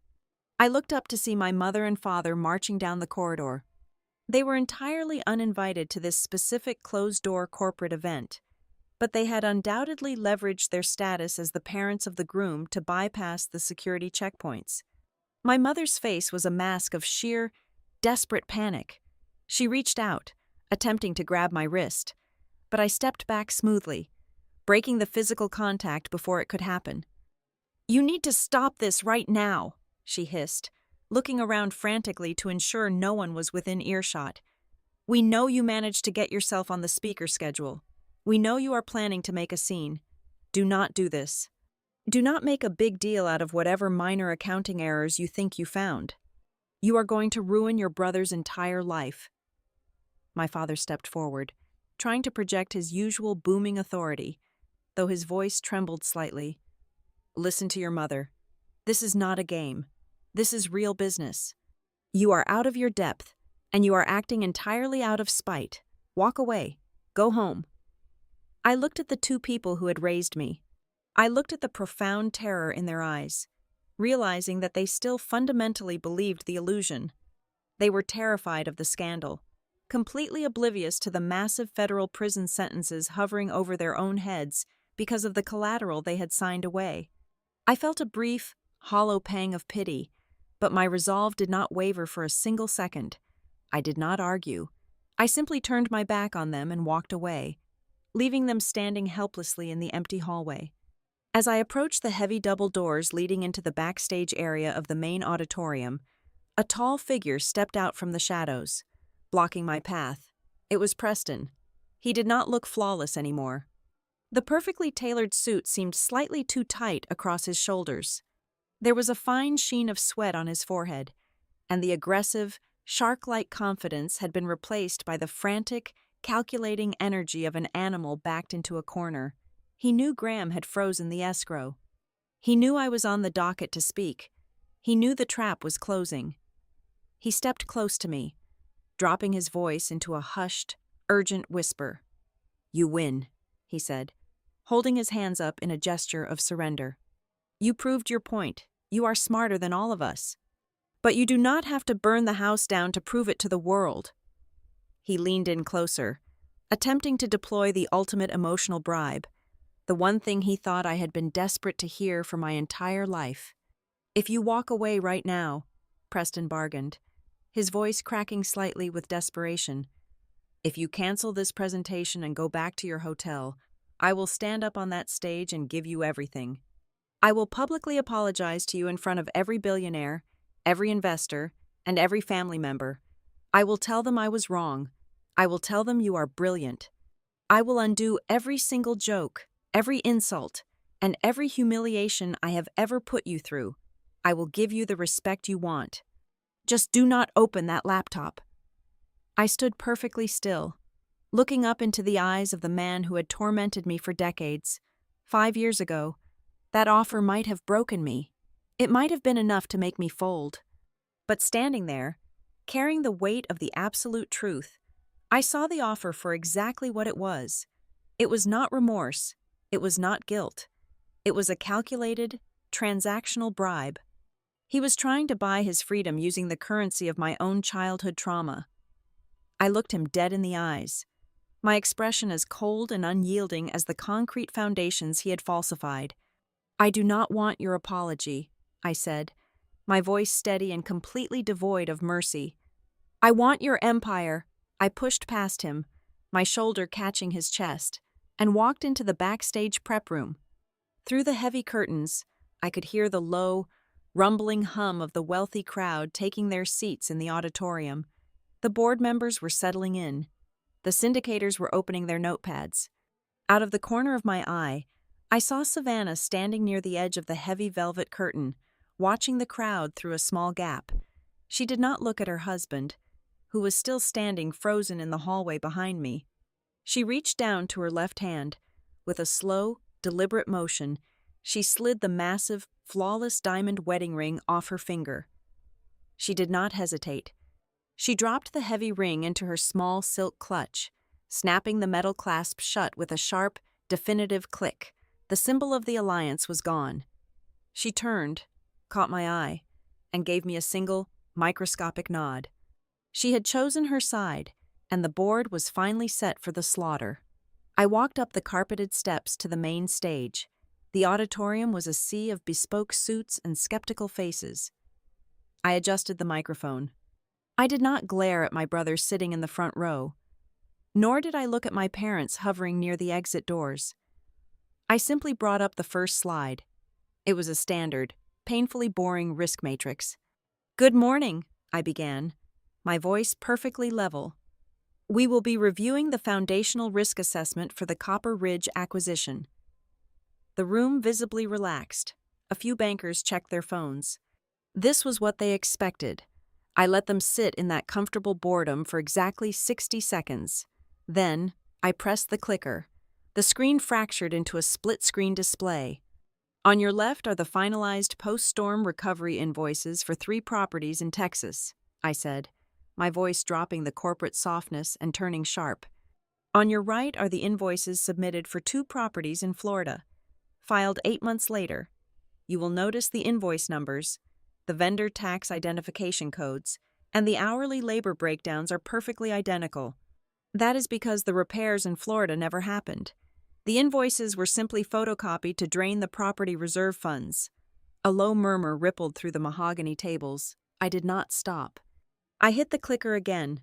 A: I looked up to see my mother and father marching down the corridor. They were entirely uninvited to this specific closed-door corporate event, but they had undoubtedly leveraged their status as the parents of the groom to bypass the security checkpoints. My mother's face was a mask of sheer, desperate panic. She reached out, attempting to grab my wrist, but I stepped back smoothly, breaking the physical contact before it could happen. "You need to stop this right now," she hissed, looking around frantically to ensure no one was within earshot. "We know you managed to get yourself on the speaker schedule. We know you are planning to make a scene. Do not do this. Do not make a big deal out of whatever minor accounting errors you think you found. You are going to ruin your brother's entire life." My father stepped forward, trying to project his usual booming authority, though his voice trembled slightly. "Listen to your mother. This is not a game. This is real business. You are out of your depth, and you are acting entirely out of spite. Walk away. Go home." I looked at the two people who had raised me. I looked at the profound terror in their eyes, realizing that they still fundamentally believed the illusion. They were terrified of the scandal, completely oblivious to the massive federal prison sentences hovering over their own heads because of the collateral they had signed away. I felt a brief, hollow pang of pity, but my resolve did not waver for a single second. I did not argue. I simply turned my back on them and walked away, leaving them standing helplessly in the empty hallway. As I approached the heavy double doors leading into the backstage area of the main auditorium, a tall figure stepped out from the shadows, blocking my path. It was Preston. He did not look flawless anymore. The perfectly tailored suit seemed slightly too tight across his shoulders. There was a fine sheen of sweat on his forehead, and the aggressive, shark-like confidence had been replaced by the frantic, calculating energy of an animal backed into a corner. He knew Graham had frozen the escrow. He knew I was on the docket to speak. He knew the trap was closing. He stepped close to me, dropping his voice into a hushed, urgent whisper. "You win," he said, holding his hands up in a gesture of surrender. "You proved your point. You are smarter than all of us. But you do not have to burn the house down to prove it to the world." He leaned in closer, attempting to deploy the ultimate emotional bribe, the one thing he thought I had been desperate to hear for my entire life. "If you walk away right now," Preston bargained, his voice cracking slightly with desperation, "if you cancel this presentation and go back to your hotel, I will stand up on that stage and give you everything. I will publicly apologize to you in front of every billionaire, every investor, and every family member. I will tell them I was wrong. I will tell them you are brilliant. I will undo every single joke, every insult, and every humiliation I have ever put you through. I will give you the respect you want. Just do not open that laptop." I stood perfectly still, looking up into the eyes of the man who had tormented me for decades. 5 years ago, that offer might have broken me. It might have been enough to make me fold. But standing there, carrying the weight of the absolute truth, I saw the offer for exactly what it was. It was not remorse. It was not guilt. It was a calculated, transactional bribe. He was trying to buy his freedom using the currency of my own childhood trauma. I looked him dead in the eyes, my expression as cold and unyielding as the concrete foundations he had falsified. "I do not want your apology," I said, my voice steady and completely devoid of mercy. "I want your empire." I pushed past him, my shoulder catching his chest, and walked into the backstage prep room. Through the heavy curtains, I could hear the low, rumbling hum of the wealthy crowd taking their seats in the auditorium. The board members were settling in. The syndicators were opening their notepads. Out of the corner of my eye, I saw Savannah standing near the edge of the heavy velvet curtain, watching the crowd through a small gap. She did not look at her husband, who was still standing frozen in the hallway behind me. She reached down to her left hand. With a slow, deliberate motion, she slid the massive, flawless diamond wedding ring off her finger. She did not hesitate. She dropped the heavy ring into her small silk clutch, snapping the metal clasp shut with a sharp, definitive click. The symbol of the alliance was gone. She turned, caught my eye, and gave me a single, microscopic nod. She had chosen her side, and the board was finally set for the slaughter. I walked up the carpeted steps to the main stage. The auditorium was a sea of bespoke suits and skeptical faces. I adjusted the microphone. I did not glare at my brother sitting in the front row, nor did I look at my parents hovering near the exit doors. I simply brought up the first slide. It was a standard, painfully boring risk matrix. "Good morning," I began, my voice perfectly level. "We will be reviewing the foundational risk assessment for the Copper Ridge acquisition." The room visibly relaxed. A few bankers checked their phones. This was what they expected. I let them sit in that comfortable boredom for exactly 60 seconds. Then, I pressed the clicker. The screen fractured into a split-screen display. "On your left are the finalized post-storm recovery invoices for 3 properties in Texas," I said, my voice dropping the corporate softness and turning sharp. "On your right are the invoices submitted for 2 properties in Florida, filed 8 months later. You will notice the invoice numbers, the vendor tax identification codes, and the hourly labor breakdowns are perfectly identical. That is because the repairs in Florida never happened. The invoices were simply photocopied to drain the property reserve funds." A low murmur rippled through the mahogany tables. I did not stop. I hit the clicker again,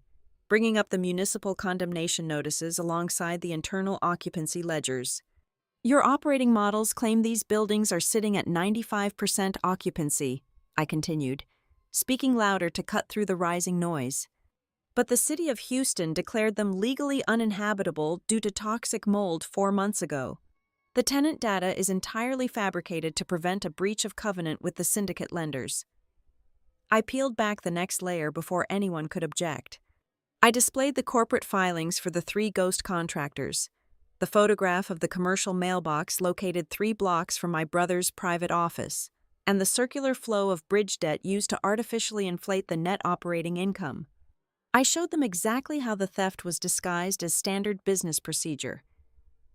A: bringing up the municipal condemnation notices alongside the internal occupancy ledgers. "Your operating models claim these buildings are sitting at 95% occupancy," I continued, speaking louder to cut through the rising noise. "But the city of Houston declared them legally uninhabitable due to toxic mold 4 months ago. The tenant data is entirely fabricated to prevent a breach of covenant with the syndicate lenders." I peeled back the next layer before anyone could object. I displayed the corporate filings for the 3 ghost contractors, the photograph of the commercial mailbox located 3 blocks from my brother's private office, and the circular flow of bridge debt used to artificially inflate the net operating income. I showed them exactly how the theft was disguised as standard business procedure,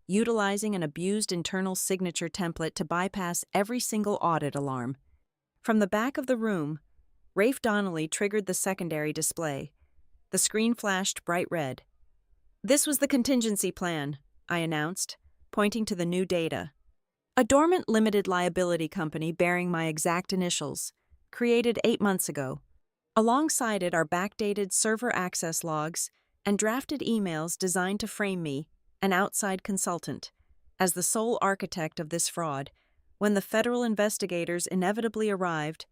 A: utilizing an abused internal signature template to bypass every single audit alarm. From the back of the room, Rafe Donnelly triggered the secondary display. The screen flashed bright red. "This was the contingency plan," I announced, pointing to the new data. "A dormant limited liability company bearing my exact initials, created 8 months ago. Alongside it are backdated server access logs and drafted emails designed to frame me, an outside consultant, as the sole architect of this fraud. When the federal investigators inevitably arrived—"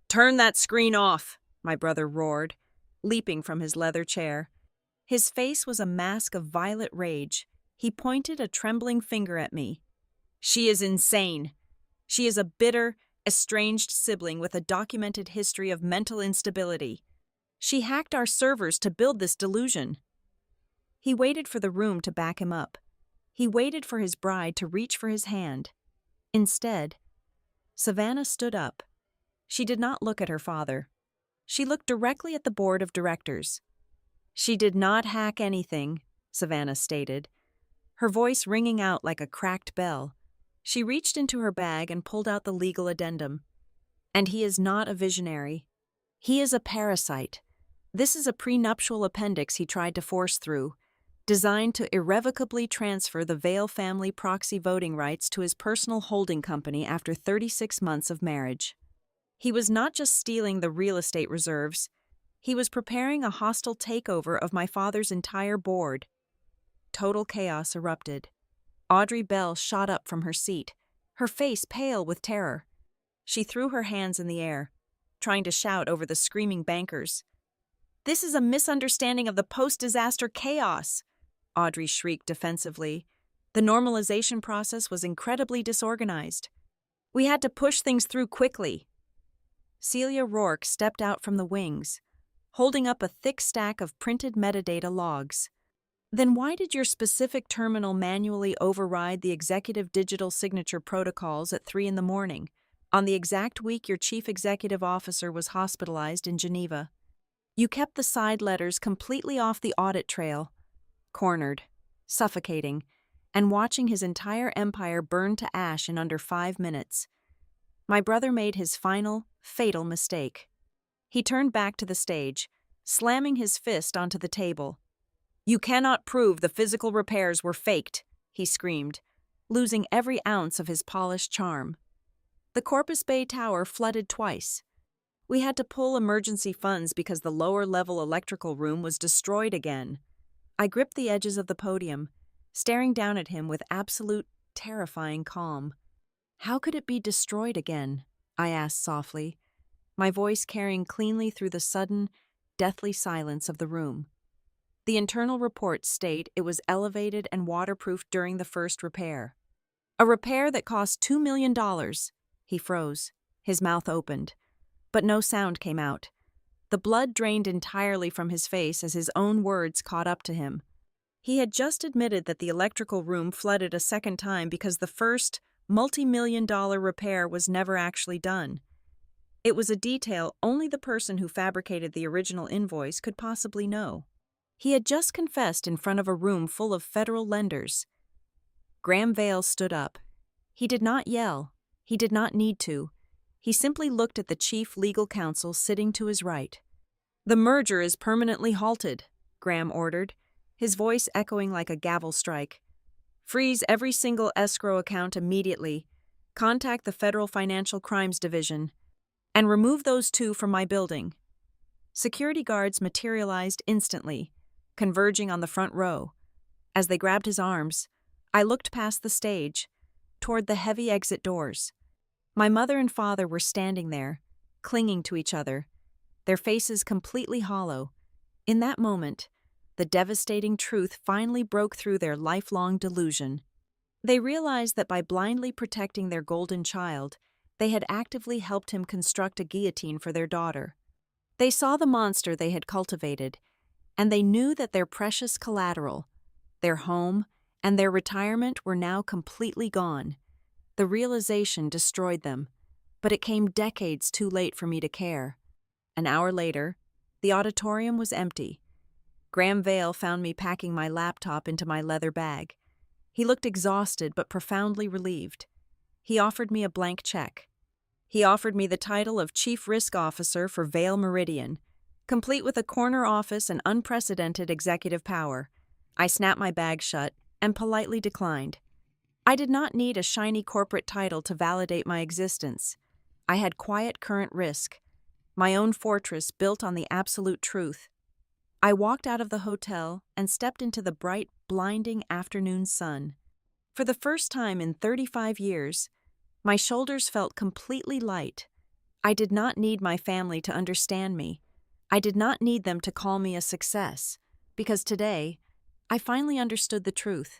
A: "Turn that screen off!" my brother roared, leaping from his leather chair. His face was a mask of violent rage. He pointed a trembling finger at me. "She is insane. She is a bitter, estranged sibling with a documented history of mental instability. She hacked our servers to build this delusion." He waited for the room to back him up. He waited for his bride to reach for his hand. Instead, Savannah stood up. She did not look at her father. She looked directly at the board of directors. "She did not hack anything," Savannah stated, her voice ringing out like a cracked bell. She reached into her bag and pulled out the legal addendum. "And he is not a visionary. He is a parasite. This is a prenuptial appendix he tried to force through, designed to irrevocably transfer the Vale family proxy voting rights to his personal holding company after 36 months of marriage. He was not just stealing the real estate reserves, he was preparing a hostile takeover of my father's entire board." Total chaos erupted. Audrey Bell shot up from her seat, her face pale with terror. She threw her hands in the air, trying to shout over the screaming bankers. "This is a misunderstanding of the post-disaster chaos," Audrey shrieked defensively. "The normalization process was incredibly disorganized. We had to push things through quickly." Celia Rourke stepped out from the wings, holding up a thick stack of printed metadata logs. "Then why did your specific terminal manually override the executive digital signature protocols at 3 a.m, on the exact week your chief executive officer was hospitalized in Geneva? You kept the side letters completely off the audit trail, cornered, suffocating, and watching his entire empire burn to ash in under 5 minutes. My brother made his final, fatal mistake. He turned back to the stage, slamming his fist onto the table. "You cannot prove the physical repairs were faked," he screamed, losing every ounce of his polished charm. The Corpus Bay Tower flooded twice. We had to pull emergency funds because the lower-level electrical room was destroyed again. I gripped the edges of the podium, staring down at him with absolute, terrifying calm. "How could it be destroyed again?" I asked softly, my voice carrying cleanly through the sudden, deathly silence of the room. The internal reports state it was elevated and waterproofed during the first repair. A repair that cost $2 million. He froze, his mouth opened, but no sound came out. The blood drained entirely from his face as his own words caught up to him. He had just admitted that the electrical room flooded a second time because the first multi-million-dollar repair was never actually done. It was a detail only the person who fabricated the original invoice could possibly know. He had just confessed in front of a room full of federal lenders. Graham Vale stood up. He did not yell. He did not need to. He simply looked at the chief legal counsel sitting to his right. "The merger is permanently halted," Graham ordered, his voice echoing like a gavel strike. "Freeze every single escrow account immediately. Contact the Federal Financial Crimes Division. And remove those two from my building." Security guards materialized instantly, converging on the front row. As they grabbed his arms, I looked past the stage, toward the heavy exit doors. My mother and father were standing there, clinging to each other, their faces completely hollow. In that moment, the devastating truth finally broke through their lifelong delusion. They realized that by blindly protecting their golden child, they had actively helped him construct a guillotine for their daughter. They saw the monster they had cultivated, and they knew that their precious collateral, their home, and their retirement were now completely gone. The realization destroyed them, but it came decades too late for me to care. An hour later, the auditorium was empty. Graham Vale found me packing my laptop into my leather bag. He looked exhausted but profoundly relieved. He offered me a blank check. He offered me the title of Chief Risk Officer for Vale Meridian, complete with a corner office and unprecedented executive power. I snapped my bag shut and politely declined. I did not need a shiny corporate title to validate my existence. I had quiet current risk, my own fortress built on the absolute truth. I walked out of the hotel and stepped into the bright, blinding afternoon sun. For the first time in 35 years, my shoulders felt completely light. I did not need my family to understand me. I did not need them to call me a success, because today, I finally understood the truth.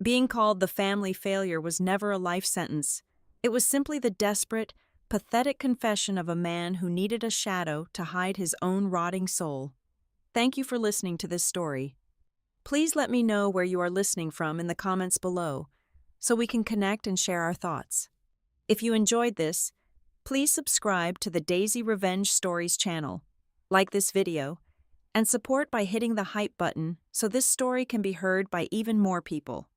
A: Being called the family failure was never a life sentence. It was simply the desperate, pathetic confession of a man who needed a shadow to hide his own rotting soul. Thank you for listening to this story. Please let me know where you are listening from in the comments below, so we can connect and share our thoughts. If you enjoyed this, please subscribe to the Daisy Revenge Stories channel, like this video, and support by hitting the hype button so this story can be heard by even more people.